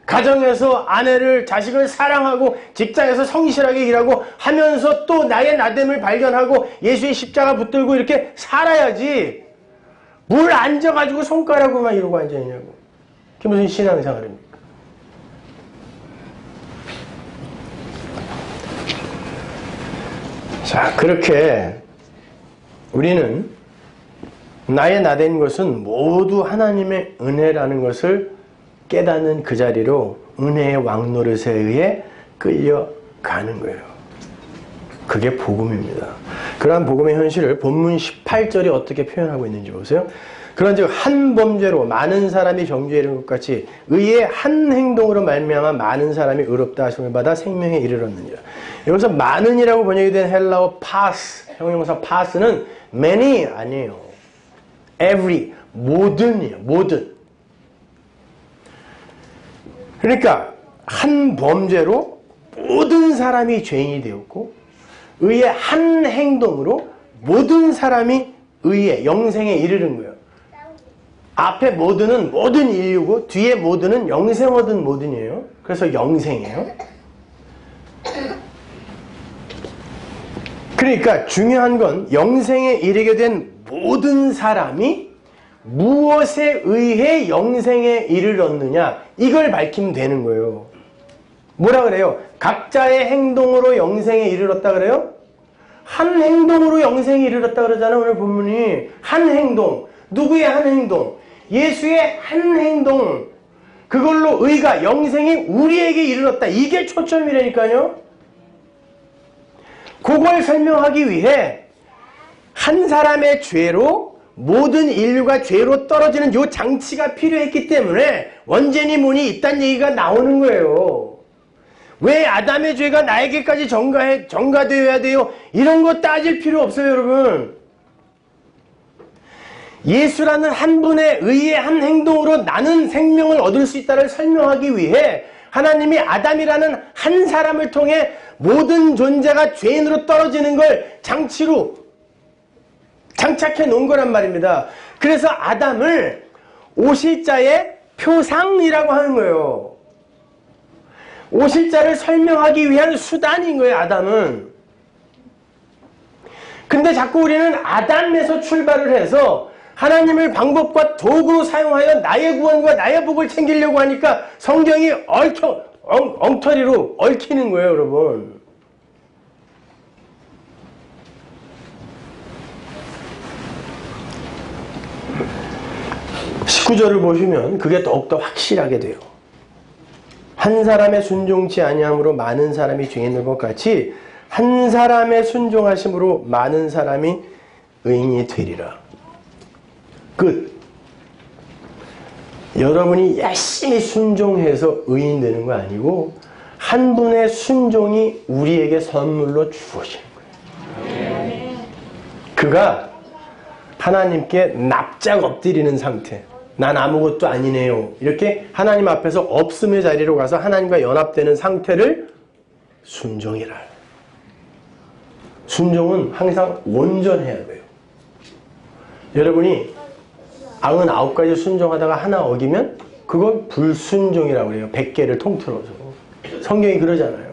가정에서 아내를 자식을 사랑하고 직장에서 성실하게 일하고 하면서 또 나의 나됨을 발견하고 예수의 십자가 붙들고 이렇게 살아야지 뭘 앉아가지고 손가락으로만 이러고 앉아있냐고. 그게 무슨 신앙생활입니까? 자, 그렇게 우리는 나의 나된 것은 모두 하나님의 은혜라는 것을 깨닫는 그 자리로 은혜의 왕노릇에 의해 끌려가는 거예요. 그게 복음입니다. 그러한 복음의 현실을 본문 18절이 어떻게 표현하고 있는지 보세요. 그런즉 한 범죄로 많은 사람이 정죄에 이르는 것 같이 의의 한 행동으로 말미암아 많은 사람이 의롭다 하심을 받아 생명에 이르렀느니라. 여기서 많은이라고 번역이 된 헬라어 파스, 형용사 파스는 many 아니에요. every, 모든이에요. 모든. 그러니까 한 범죄로 모든 사람이 죄인이 되었고 의의 한 행동으로 모든 사람이 의의 영생에 이르는 거예요. 앞에 모든은 모든 인류고 뒤에 모든은 영생 얻은 모든이에요. 그래서 영생이에요. 그러니까 중요한 건 영생에 이르게 된 모든 사람이 무엇에 의해 영생에 이르렀느냐, 이걸 밝히면 되는 거예요. 뭐라 그래요? 각자의 행동으로 영생에 이르렀다 그래요? 한 행동으로 영생에 이르렀다 그러잖아요. 오늘 본문이 한 행동. 누구의 한 행동? 예수의 한 행동. 그걸로 의가 영생이 우리에게 이르렀다. 이게 초점이라니까요. 그걸 설명하기 위해 한 사람의 죄로 모든 인류가 죄로 떨어지는 요 장치가 필요했기 때문에 원죄니 뭐니 이딴 얘기가 나오는 거예요. 왜 아담의 죄가 나에게까지 전가되어야 돼요? 이런 거 따질 필요 없어요, 여러분. 예수라는 한 분의 의의 한 행동으로 나는 생명을 얻을 수 있다를 설명하기 위해 하나님이 아담이라는 한 사람을 통해 모든 존재가 죄인으로 떨어지는 걸 장치로 장착해 놓은 거란 말입니다. 그래서 아담을 오실 자의 표상이라고 하는 거예요. 오실 자를 설명하기 위한 수단인 거예요, 아담은. 근데 자꾸 우리는 아담에서 출발을 해서 하나님을 방법과 도구로 사용하여 나의 구원과 나의 복을 챙기려고 하니까 성경이 엉터리로 얽히는 거예요, 여러분. (19절을) 보시면 그게 더욱더 확실하게 돼요. 한 사람의 순종치 아니함으로 많은 사람이 죄인 된 것 같이 한 사람의 순종하심으로 많은 사람이 의인이 되리라. 끝. 여러분이 열심히 순종해서 의인 되는 거 아니고 한 분의 순종이 우리에게 선물로 주어지는 거예요. 그가 하나님께 납작 엎드리는 상태. 난 아무것도 아니네요. 이렇게 하나님 앞에서 없음의 자리로 가서 하나님과 연합되는 상태를 순종이라. 순종은 항상 온전해야 돼요. 여러분이 99가지 순종하다가 하나 어기면 그건 불순종이라고 그래요. 100개를 통틀어서. 성경이 그러잖아요.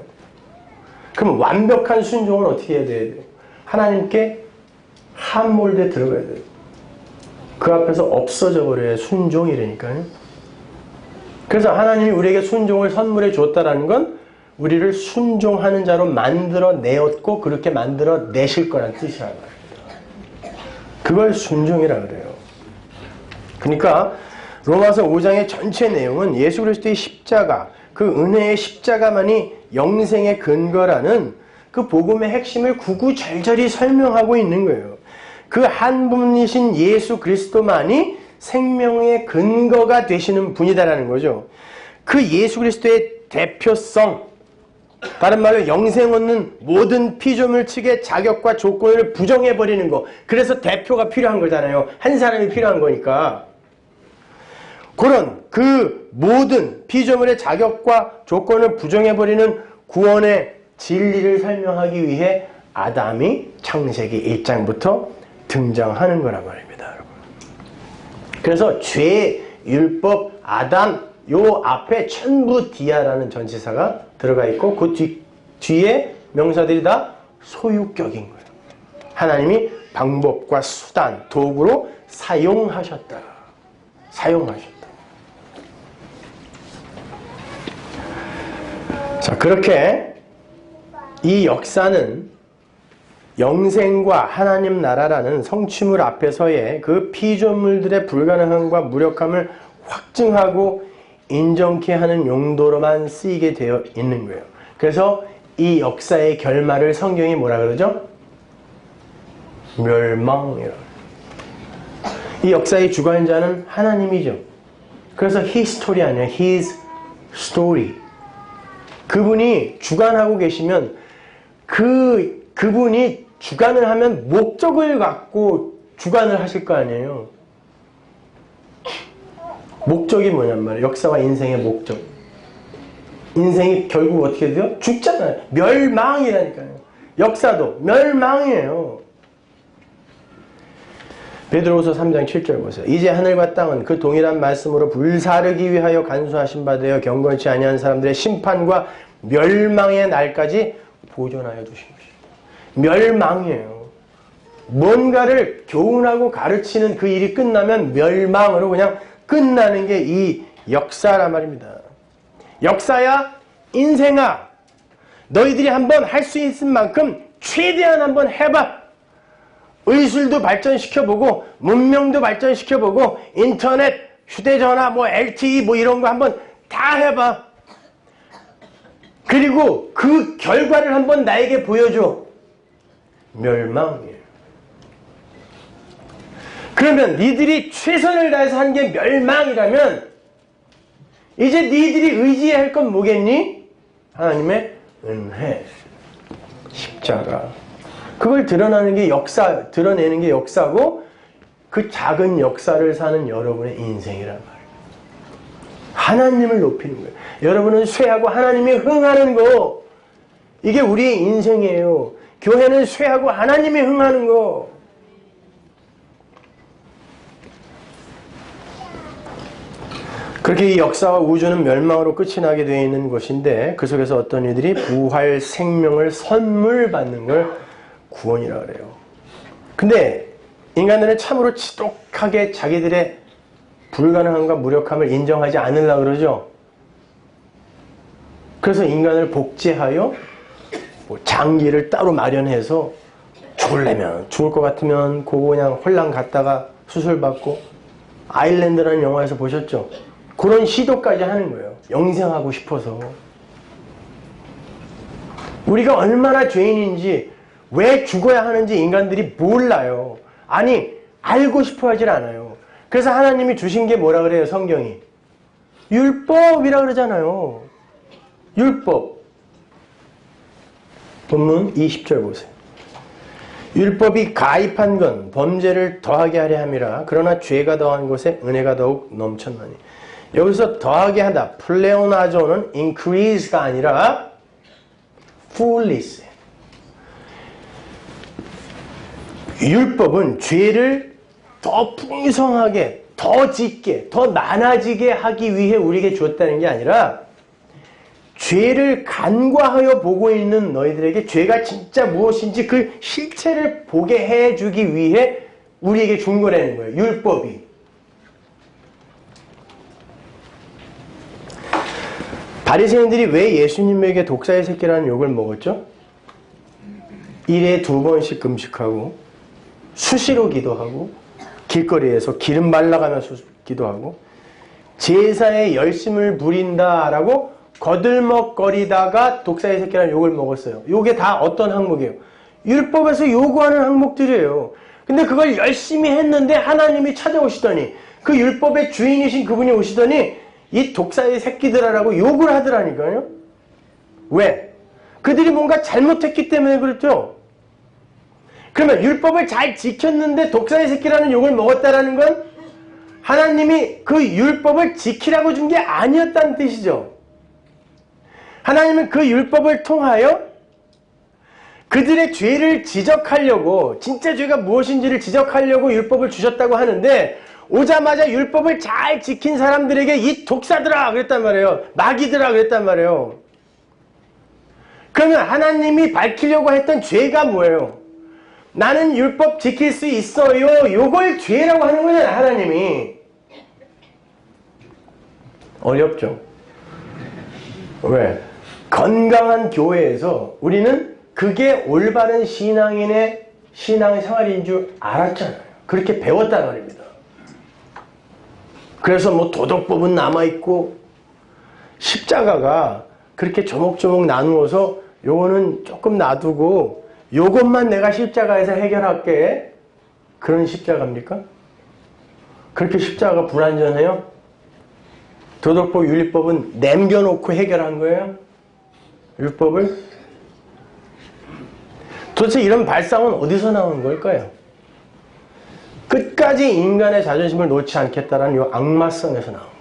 그럼 완벽한 순종은 어떻게 해야 돼요? 하나님께 함몰되어 들어가야 돼요. 그 앞에서 없어져 버려야 순종이라니까요. 그래서 하나님이 우리에게 순종을 선물해 줬다라는 건 우리를 순종하는 자로 만들어 내었고 그렇게 만들어 내실 거란 뜻이란 말입니다. 그걸 순종이라 그래요. 그러니까 로마서 5장의 전체 내용은 예수 그리스도의 십자가, 그 은혜의 십자가만이 영생의 근거라는 그 복음의 핵심을 구구절절히 설명하고 있는 거예요. 그 한 분이신 예수 그리스도만이 생명의 근거가 되시는 분이다라는 거죠. 그 예수 그리스도의 대표성, 다른 말로 영생 얻는 모든 피조물측의 자격과 조건을 부정해버리는 거. 그래서 대표가 필요한 거잖아요. 한 사람이 필요한 거니까. 그런 그 모든 피조물의 자격과 조건을 부정해버리는 구원의 진리를 설명하기 위해 아담이 창세기 1장부터 등장하는 거란 말입니다. 여러분. 그래서 죄, 율법, 아담 요 앞에 천부 디아라는 전치사가 들어가 있고 그 뒤에 명사들이 다 소유격인 거예요. 하나님이 방법과 수단, 도구로 사용하셨다. 사용하셨다. 자, 그렇게 이 역사는 영생과 하나님 나라라는 성취물 앞에서의 그 피조물들의 불가능함과 무력함을 확증하고 인정케 하는 용도로만 쓰이게 되어 있는 거예요. 그래서 이 역사의 결말을 성경이 뭐라 그러죠? 멸망이라고. 이 역사의 주관자는 하나님이죠. 그래서 His story 아니에요. His story. 그분이 주관하고 계시면 그분이 주관을 하면 목적을 갖고 주관을 하실 거 아니에요. 목적이 뭐냔 말이에요. 역사와 인생의 목적. 인생이 결국 어떻게 돼요? 죽잖아요. 멸망이라니까요. 역사도 멸망이에요. 베드로후서 3장 7절 보세요. 이제 하늘과 땅은 그 동일한 말씀으로 불사르기 위하여 간수하신 바 되어 경건치 아니한 사람들의 심판과 멸망의 날까지 보존하여 두신 것이에요. 멸망이에요. 뭔가를 교훈하고 가르치는 그 일이 끝나면 멸망으로 그냥 끝나는 게 이 역사란 말입니다. 역사야, 인생아, 너희들이 한번 할 수 있을 만큼 최대한 한번 해봐. 의술도 발전시켜보고 문명도 발전시켜보고 인터넷, 휴대전화, LTE 이런 거 한번 다 해봐. 그리고 그 결과를 한번 나에게 보여줘. 멸망이에요. 그러면 니들이 최선을 다해서 한 게 멸망이라면 이제 니들이 의지해야 할 건 뭐겠니? 하나님의 은혜, 십자가. 그걸 드러내는 게 역사고 그 작은 역사를 사는 여러분의 인생이란 말이에요. 하나님을 높이는 거예요. 여러분은 쇠하고 하나님이 흥하는 거. 이게 우리의 인생이에요. 교회는 쇠하고 하나님이 흥하는 거. 그렇게 이 역사와 우주는 멸망으로 끝이 나게 되어 있는 것인데 그 속에서 어떤 이들이 부활 생명을 선물 받는 걸 구원이라고 그래요. 근데 인간들은 참으로 지독하게 자기들의 불가능함과 무력함을 인정하지 않으려고 그러죠. 그래서 인간을 복제하여 장기를 따로 마련해서 죽을 것 같으면 그거 그냥 홀랑 갔다가 수술받고 아일랜드라는 영화에서 보셨죠? 그런 시도까지 하는 거예요. 영생하고 싶어서. 우리가 얼마나 죄인인지 왜 죽어야 하는지 인간들이 몰라요. 아니 알고 싶어 하질 않아요. 그래서 하나님이 주신 게 뭐라 그래요? 성경이 율법이라 그러잖아요. 율법. 본문 20절 보세요. 율법이 가입한 건 범죄를 더하게 하려 함이라. 그러나 죄가 더한 곳에 은혜가 더욱 넘쳤나니. 여기서 더하게 하다, 플레오나조는 increase가 아니라 fullness. 율법은 죄를 더 풍성하게, 더 짙게, 더 많아지게 하기 위해 우리에게 주었다는 게 아니라 죄를 간과하여 보고 있는 너희들에게 죄가 진짜 무엇인지 그 실체를 보게 해주기 위해 우리에게 준 거라는 거예요. 율법이. 바리새인들이 왜 예수님에게 독사의 새끼라는 욕을 먹었죠? 일에 2번씩 금식하고 수시로 기도하고 길거리에서 기름 발라가면서 기도하고 제사에 열심을 부린다라고 거들먹거리다가 독사의 새끼라는 욕을 먹었어요. 이게 다 어떤 항목이에요? 율법에서 요구하는 항목들이에요. 근데 그걸 열심히 했는데 하나님이 찾아오시더니 그 율법의 주인이신 그분이 오시더니 이 독사의 새끼들아라고 욕을 하더라니까요. 왜? 그들이 뭔가 잘못했기 때문에 그렇죠. 그러면 율법을 잘 지켰는데 독사의 새끼라는 욕을 먹었다라는 건 하나님이 그 율법을 지키라고 준 게 아니었다는 뜻이죠. 하나님은 그 율법을 통하여 그들의 죄를 지적하려고, 진짜 죄가 무엇인지를 지적하려고 율법을 주셨다고 하는데 오자마자 율법을 잘 지킨 사람들에게 이 독사들아 그랬단 말이에요. 마귀들아 그랬단 말이에요. 그러면 하나님이 밝히려고 했던 죄가 뭐예요? 나는 율법 지킬 수 있어요. 요걸 죄라고 하는 거잖아요. 하나님이. 어렵죠. 왜? 건강한 교회에서 우리는 그게 올바른 신앙인의 신앙생활인 줄 알았잖아요. 그렇게 배웠단 말입니다. 그래서 뭐 도덕법은 남아있고 십자가가 그렇게 조목조목 나누어서 요거는 조금 놔두고 요것만 내가 십자가에서 해결할게. 그런 십자가입니까? 그렇게 십자가가 불완전해요? 도덕법, 윤리법은 남겨놓고 해결한 거예요? 율법을? 도대체 이런 발상은 어디서 나온 걸까요? 끝까지 인간의 자존심을 놓지 않겠다라는 이 악마성에서 나온 거예요.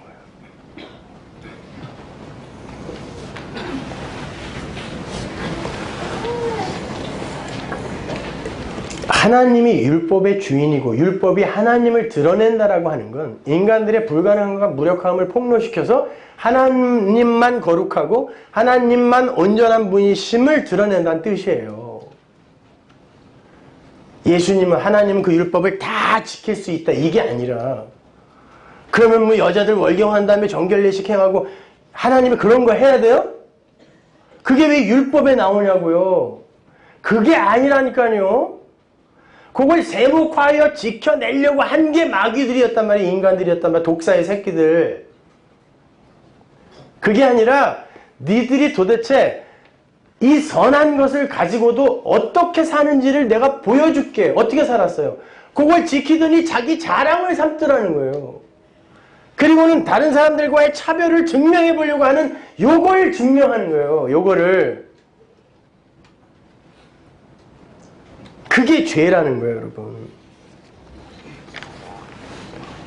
하나님이 율법의 주인이고 율법이 하나님을 드러낸다라고 하는 건 인간들의 불가능함과 무력함을 폭로시켜서 하나님만 거룩하고 하나님만 온전한 분이심을 드러낸다는 뜻이에요. 예수님은, 하나님은 그 율법을 다 지킬 수 있다 이게 아니라, 그러면 뭐 여자들 월경한 다음에 정결례식 행하고 하나님이 그런 거 해야 돼요? 그게 왜 율법에 나오냐고요. 그게 아니라니까요. 그걸 세목화하여 지켜내려고 한 게 마귀들이었단 말이에요. 인간들이었단 말이에요. 독사의 새끼들. 그게 아니라 니들이 도대체 이 선한 것을 가지고도 어떻게 사는지를 내가 보여줄게. 어떻게 살았어요? 그걸 지키더니 자기 자랑을 삼더라는 거예요. 그리고는 다른 사람들과의 차별을 증명해 보려고 하는 요걸 증명하는 거예요. 요거를. 그게 죄라는 거예요, 여러분.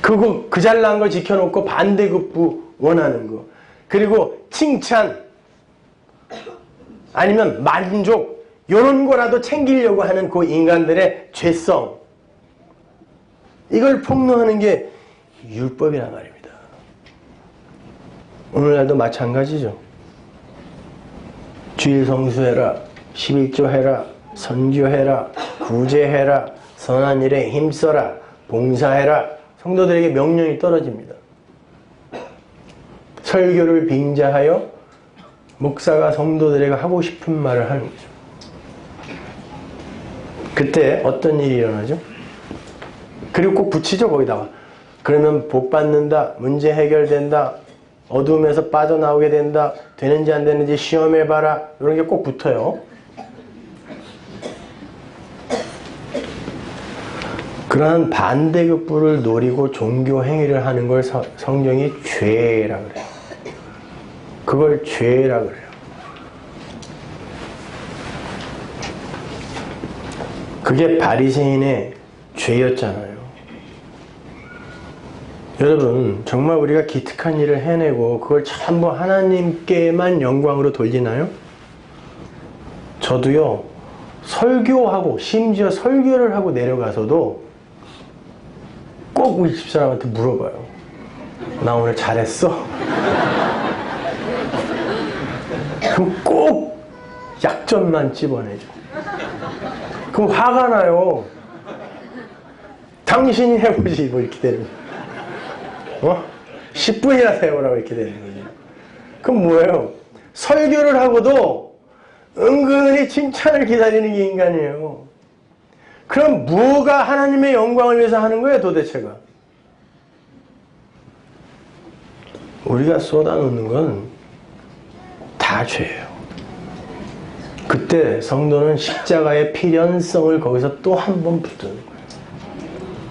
그거 그 잘난 거 지켜놓고 반대급부 원하는 거. 그리고 칭찬 아니면 만족 이런 거라도 챙기려고 하는 그 인간들의 죄성. 이걸 폭로하는 게 율법이란 말입니다. 오늘날도 마찬가지죠. 주일 성수해라, 11조 해라, 선교해라, 구제해라, 선한 일에 힘써라, 봉사해라. 성도들에게 명령이 떨어집니다. 설교를 빙자하여 목사가 성도들에게 하고 싶은 말을 하는 거죠. 그때 어떤 일이 일어나죠? 그리고 꼭 붙이죠, 거기다가. 그러면 복 받는다, 문제 해결된다, 어둠에서 빠져나오게 된다, 되는지 안 되는지 시험해봐라, 이런 게 꼭 붙어요. 그러한 반대급부를 노리고 종교 행위를 하는 걸 성경이 죄라 그래요. 그걸 죄라 그래요. 그게 바리새인의 죄였잖아요. 여러분, 정말 우리가 기특한 일을 해내고 그걸 전부 하나님께만 영광으로 돌리나요? 저도요, 설교하고 심지어 설교를 하고 내려가서도 꼭 우리 집사람한테 물어봐요. 나 오늘 잘했어? 그럼 꼭 약점만 찝어내죠. 그럼 화가 나요. 당신이 해보지 뭐 이렇게 되는 거예요. 10분이나 세워라고 이렇게 되는 거예요. 그럼 뭐예요? 설교를 하고도 은근히 칭찬을 기다리는 게 인간이에요. 그럼 뭐가 하나님의 영광을 위해서 하는 거예요, 도대체가? 우리가 쏟아놓는 건 다 죄예요. 그때 성도는 십자가의 필연성을 거기서 또 한 번 붙드는 거예요.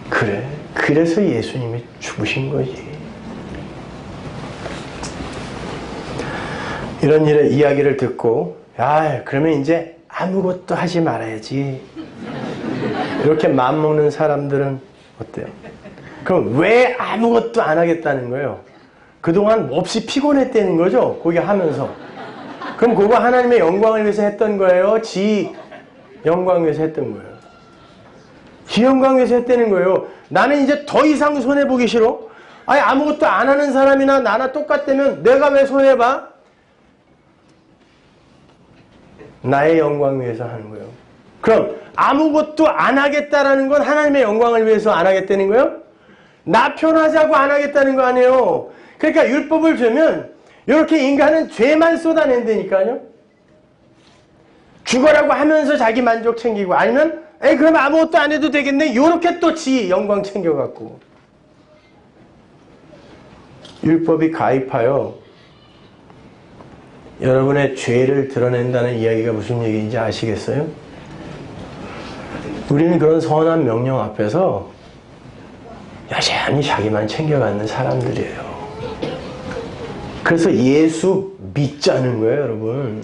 그래, 그래서 예수님이 죽으신 거지. 이런 일의 이야기를 듣고, 그러면 이제 아무것도 하지 말아야지. 이렇게 마음먹는 사람들은 어때요? 그럼 왜 아무것도 안 하겠다는 거예요? 그동안 몹시 피곤했다는 거죠? 거기 하면서. 그럼 그거 하나님의 영광을 위해서 했던 거예요? 지 영광을 위해서 했던 거예요? 지 영광을 위해서 했다는 거예요. 나는 이제 더 이상 손해보기 싫어? 아무것도 안 하는 사람이나 나나 똑같다면 내가 왜 손해봐? 나의 영광을 위해서 하는 거예요. 그럼 아무것도 안 하겠다라는 건 하나님의 영광을 위해서 안 하겠다는 거예요? 나 편하자고 안 하겠다는 거 아니에요. 그러니까 율법을 주면 이렇게 인간은 죄만 쏟아낸다니까요. 죽어라고 하면서 자기 만족 챙기고, 아니면 그럼 아무것도 안 해도 되겠네, 이렇게 또 지 영광 챙겨갖고. 율법이 가입하여 여러분의 죄를 드러낸다는 이야기가 무슨 얘기인지 아시겠어요? 우리는 그런 선한 명령 앞에서 여전히 자기만 챙겨가는 사람들이에요. 그래서 예수 믿자는 거예요, 여러분.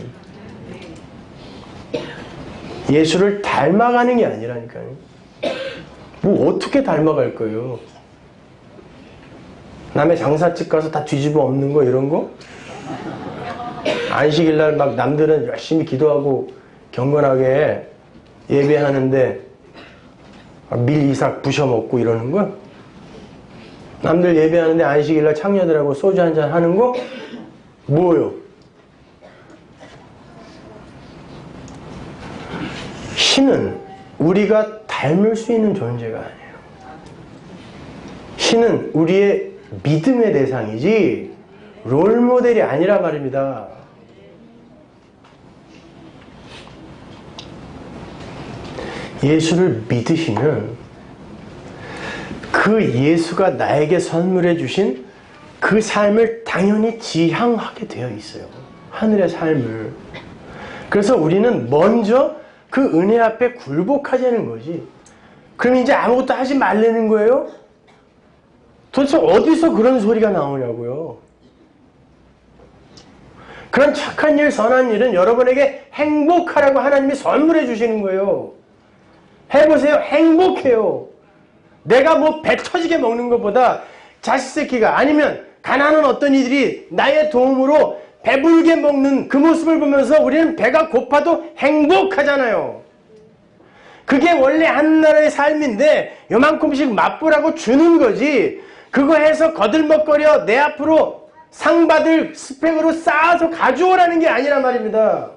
예수를 닮아가는 게 아니라니까요. 뭐 어떻게 닮아갈 거예요? 남의 장사집 가서 다 뒤집어 엎는 거, 이런 거? 안식일날 막 남들은 열심히 기도하고 경건하게 예배하는데 밀 이삭 부셔먹고 이러는 거? 남들 예배하는데 안식일날 창녀들하고 소주 한잔 하는 거? 뭐요? 신은 우리가 닮을 수 있는 존재가 아니에요. 신은 우리의 믿음의 대상이지 롤모델이 아니라 말입니다. 예수를 믿으시면 그 예수가 나에게 선물해 주신 그 삶을 당연히 지향하게 되어 있어요. 하늘의 삶을. 그래서 우리는 먼저 그 은혜 앞에 굴복하자는 거지. 그럼 이제 아무것도 하지 말라는 거예요? 도대체 어디서 그런 소리가 나오냐고요. 그런 착한 일, 선한 일은 여러분에게 행복하라고 하나님이 선물해 주시는 거예요. 해보세요. 행복해요. 내가 뭐 배 터지게 먹는 것보다 자식 새끼가, 아니면 가난한 어떤 이들이 나의 도움으로 배불게 먹는 그 모습을 보면서 우리는 배가 고파도 행복하잖아요. 그게 원래 한 나라의 삶인데 요만큼씩 맛보라고 주는 거지, 그거 해서 거들먹거려 내 앞으로 상 받을 스펙으로 쌓아서 가져오라는 게 아니란 말입니다.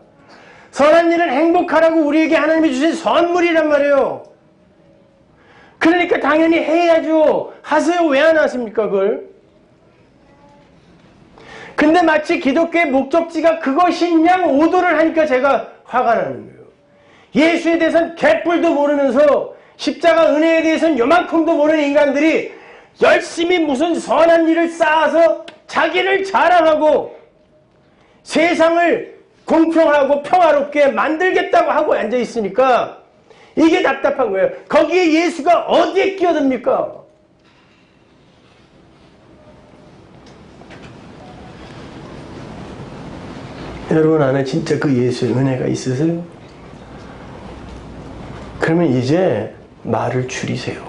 선한 일은 행복하라고 우리에게 하나님이 주신 선물이란 말이에요. 그러니까 당연히 해야죠. 하세요. 왜 안 하십니까, 그걸? 근데 마치 기독교의 목적지가 그것인 양 오도를 하니까 제가 화가 나는 거예요. 예수에 대해서는 개뿔도 모르면서 십자가 은혜에 대해서는 요만큼도 모르는 인간들이 열심히 무슨 선한 일을 쌓아서 자기를 자랑하고 세상을 공평하고 평화롭게 만들겠다고 하고 앉아있으니까 이게 답답한 거예요. 거기에 예수가 어디에 끼어듭니까? 여러분 안에 진짜 그 예수의 은혜가 있으세요? 그러면 이제 말을 줄이세요.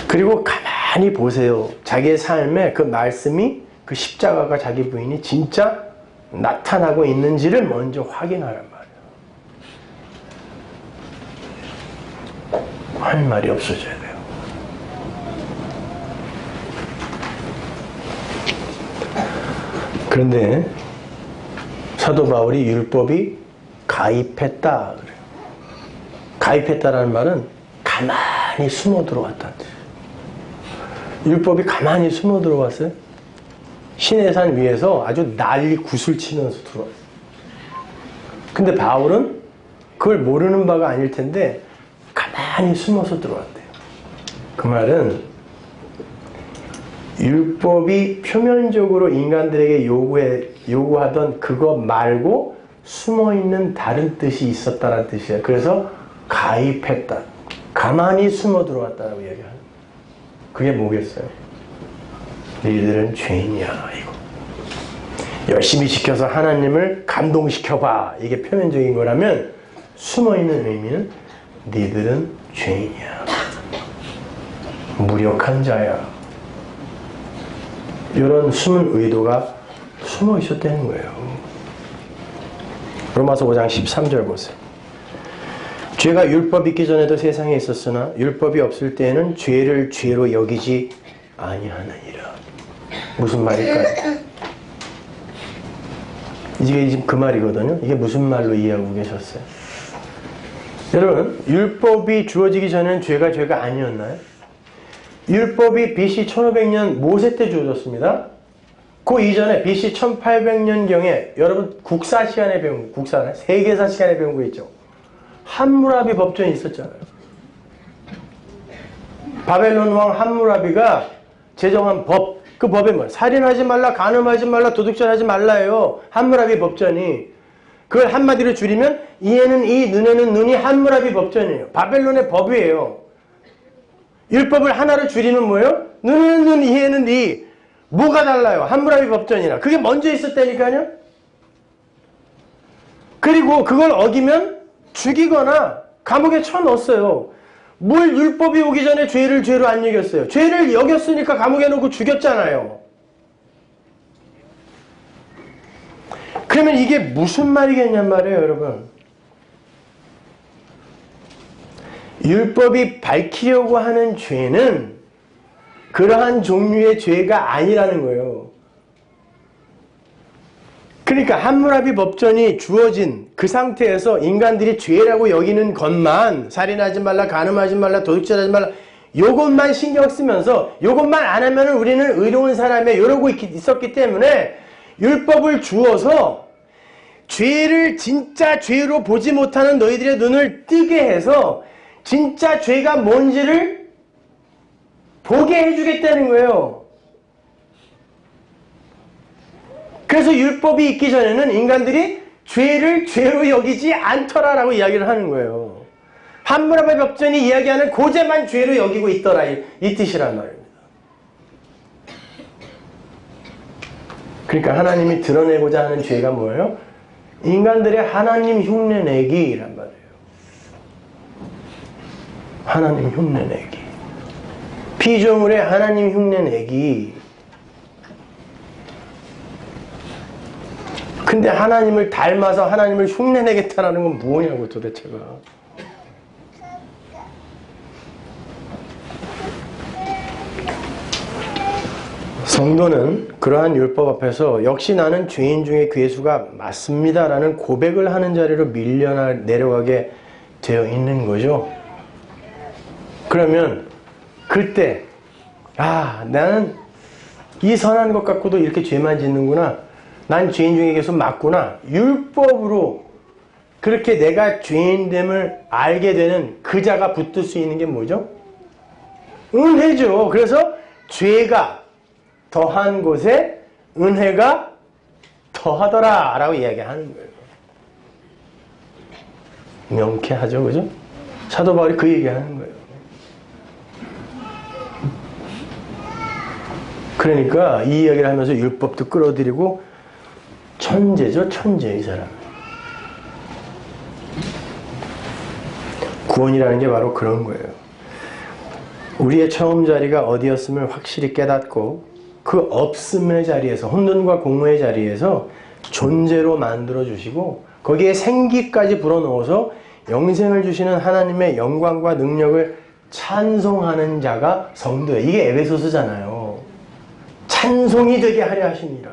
그리고 가만히 보세요. 자기의 삶에 그 말씀이, 그 십자가가 자기 부인이 진짜 나타나고 있는지를 먼저 확인하란 말이에요. 할 말이 없어져야 돼요. 그런데 사도 바울이 율법이 가입했다 그래요. 가입했다라는 말은 가만히 숨어 들어왔다는 뜻이에요. 율법이 가만히 숨어 들어왔어요. 시내산 위에서 아주 난리 구슬 치면서 들어왔어요. 근데 바울은 그걸 모르는 바가 아닐 텐데 가만히 숨어서 들어왔대요. 그 말은 율법이 표면적으로 인간들에게 요구하던 그거 말고 숨어있는 다른 뜻이 있었다는 뜻이에요. 그래서 가입했다. 가만히 숨어 들어왔다고 얘기하는 거예요. 그게 뭐겠어요? 너희들은 죄인이야 이거. 열심히 지켜서 하나님을 감동시켜봐. 이게 표면적인 거라면 숨어있는 의미는 너희들은 죄인이야. 무력한 자야. 이런 숨은 의도가 숨어 있었다는 거예요. 로마서 5장 13절 보세요. 죄가 율법 있기 전에도 세상에 있었으나 율법이 없을 때에는 죄를 죄로 여기지 아니하느니라. 무슨 말일까요? 이게 지금 그 말이거든요. 이게 무슨 말로 이해하고 계셨어요? 여러분, 율법이 주어지기 전에는 죄가 아니었나요? 율법이 BC 1500년 모세 때 주어졌습니다. 그 이전에 BC 1800년경에 여러분 국사 시간에 배운 거, 국사, 세계사 시간에 배운 거 있죠? 함무라비 법전이 있었잖아요. 바벨론 왕 함무라비가 제정한 법, 그 법이 뭐예요? 살인하지 말라, 간음하지 말라, 도둑질하지 말라예요. 함무라비 법전이. 그걸 한마디로 줄이면 이에는 이, 눈에는 눈이 함무라비 법전이에요. 바벨론의 법이에요. 율법을 하나로 줄이면 뭐예요? 눈에는 눈, 이에는 이. 뭐가 달라요? 함무라비 법전이라. 그게 먼저 있었다니까요? 그리고 그걸 어기면 죽이거나 감옥에 쳐넣었어요. 뭘 율법이 오기 전에 죄를 죄로 안 여겼어요? 죄를 여겼으니까 감옥에 넣고 죽였잖아요. 그러면 이게 무슨 말이겠냔 말이에요, 여러분. 율법이 밝히려고 하는 죄는 그러한 종류의 죄가 아니라는 거예요. 그러니까 함무라비 법전이 주어진 그 상태에서 인간들이 죄라고 여기는 것만, 살인하지 말라, 간음하지 말라, 도둑질하지 말라, 요것만 신경 쓰면서 요것만 안 하면 우리는 의로운 사람이야 이러고 있었기 때문에 율법을 주어서 죄를 진짜 죄로 보지 못하는 너희들의 눈을 뜨게 해서 진짜 죄가 뭔지를 보게 해주겠다는 거예요. 그래서 율법이 있기 전에는 인간들이 죄를 죄로 여기지 않더라라고 이야기를 하는 거예요. 함무라비 법전이 이야기하는 고죄만 죄로 여기고 있더라, 이 뜻이란 말입니다. 그러니까 하나님이 드러내고자 하는 죄가 뭐예요? 인간들의 하나님 흉내내기란 말이에요. 하나님 흉내내기. 피조물의 하나님 흉내내기. 근데 하나님을 닮아서 하나님을 흉내내겠다라는 건 뭐냐고 도대체가. 성도는 그러한 율법 앞에서 역시 나는 죄인 중에 괴수가 맞습니다라는 고백을 하는 자리로 내려가게 되어 있는 거죠. 그러면 그때 나는 이 선한 것 갖고도 이렇게 죄만 짓는구나. 난 죄인 중에 계속 맞구나. 율법으로 그렇게 내가 죄인됨을 알게 되는 그 자가 붙들 수 있는 게 뭐죠? 은혜죠. 그래서 죄가 더한 곳에 은혜가 더하더라 라고 이야기하는 거예요. 명쾌하죠, 그죠? 사도 바울이 그 얘기하는 거예요. 그러니까 이 이야기를 하면서 율법도 끌어들이고 천재죠, 천재 이 사람. 구원이라는 게 바로 그런 거예요. 우리의 처음 자리가 어디였음을 확실히 깨닫고 그 없음의 자리에서, 혼돈과 공허의 자리에서 존재로 만들어 주시고 거기에 생기까지 불어넣어서 영생을 주시는 하나님의 영광과 능력을 찬송하는 자가 성도예요. 이게 에베소서잖아요. 찬송이 되게 하려 하시니라.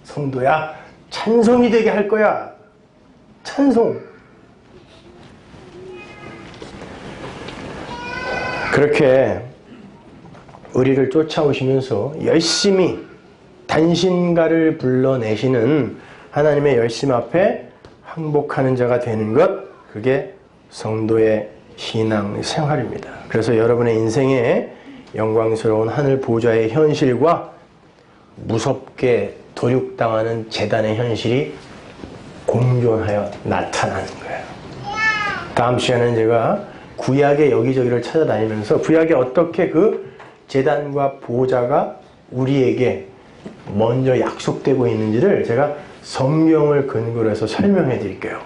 성도야, 찬송이 되게 할 거야. 찬송. 그렇게 우리를 쫓아오시면서 열심히 단신가를 불러내시는 하나님의 열심 앞에 항복하는 자가 되는 것, 그게 성도의 신앙 생활입니다. 그래서 여러분의 인생에 영광스러운 하늘 보좌의 현실과 무섭게 도륙당하는 재단의 현실이 공존하여 나타나는 거예요. 다음 시간에는 제가 구약의 여기저기를 찾아다니면서 구약에 어떻게 그 재단과 보좌가 우리에게 먼저 약속되고 있는지를 제가 성경을 근거로 해서 설명해 드릴게요.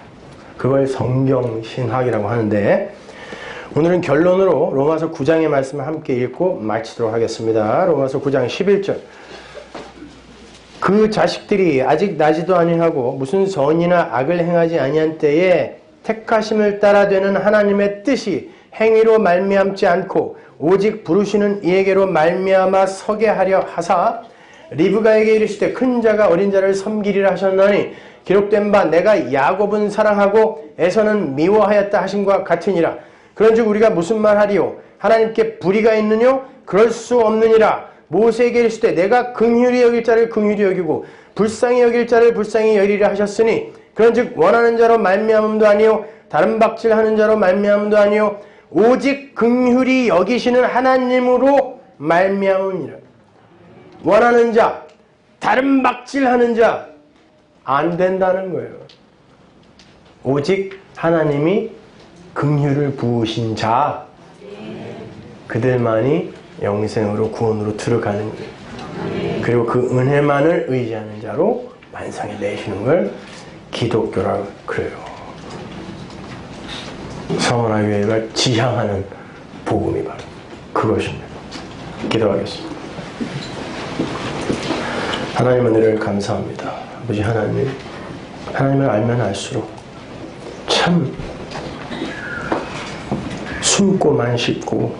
그걸 성경신학이라고 하는데, 오늘은 결론으로 로마서 9장의 말씀을 함께 읽고 마치도록 하겠습니다. 로마서 9장 11절. 그 자식들이 아직 나지도 아니하고 무슨 선이나 악을 행하지 아니한 때에 택하심을 따라 되는 하나님의 뜻이 행위로 말미암지 않고 오직 부르시는 이에게로 말미암아 서게 하려 하사 리브가에게 이르시되 큰 자가 어린 자를 섬기리라 하셨나니 기록된 바 내가 야곱은 사랑하고 에서는 미워하였다 하신과 같으니라. 그런즉 우리가 무슨 말하리요? 하나님께 불의가 있느뇨? 그럴 수 없느니라. 모세에게 이르시되 내가 긍휼히 여길 자를 긍휼히 여기고 불쌍히 여길 자를 불쌍히 여기리라 하셨으니 그런즉 원하는 자로 말미암음도 아니요 다른 박질하는 자로 말미암음도 아니요 오직 긍휼히 여기시는 하나님으로 말미암으니라. 원하는 자, 다른 박질하는 자 안 된다는 거예요. 오직 하나님이 긍휼을 부으신 자, 그들만이 영생으로 구원으로 들어가는 거예요. 그리고 그 은혜만을 의지하는 자로 완성해 내시는 걸 기독교라고 그래요. 성원화 교회가 지향하는 복음이 바로 그것입니다. 기도하겠습니다. 하나님 은혜를 감사합니다. 아버지 하나님, 하나님을 알면 알수록 참 숨고만 싶고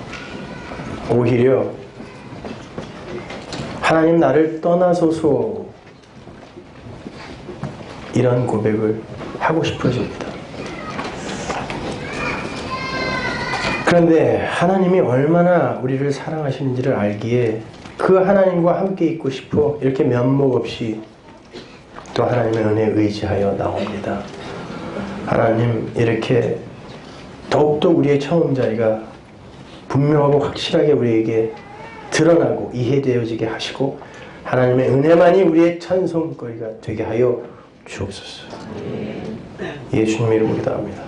오히려 하나님 나를 떠나소서 이런 고백을 하고 싶어집니다. 그런데 하나님이 얼마나 우리를 사랑하시는지를 알기에 그 하나님과 함께 있고 싶어 이렇게 면목 없이 또 하나님의 은혜에 의지하여 나옵니다. 하나님, 이렇게 더욱더 우리의 처음 자리가 분명하고 확실하게 우리에게 드러나고 이해되어지게 하시고 하나님의 은혜만이 우리의 찬송거리가 되게 하여 주옵소서. 예수님 이름으로 기도합니다.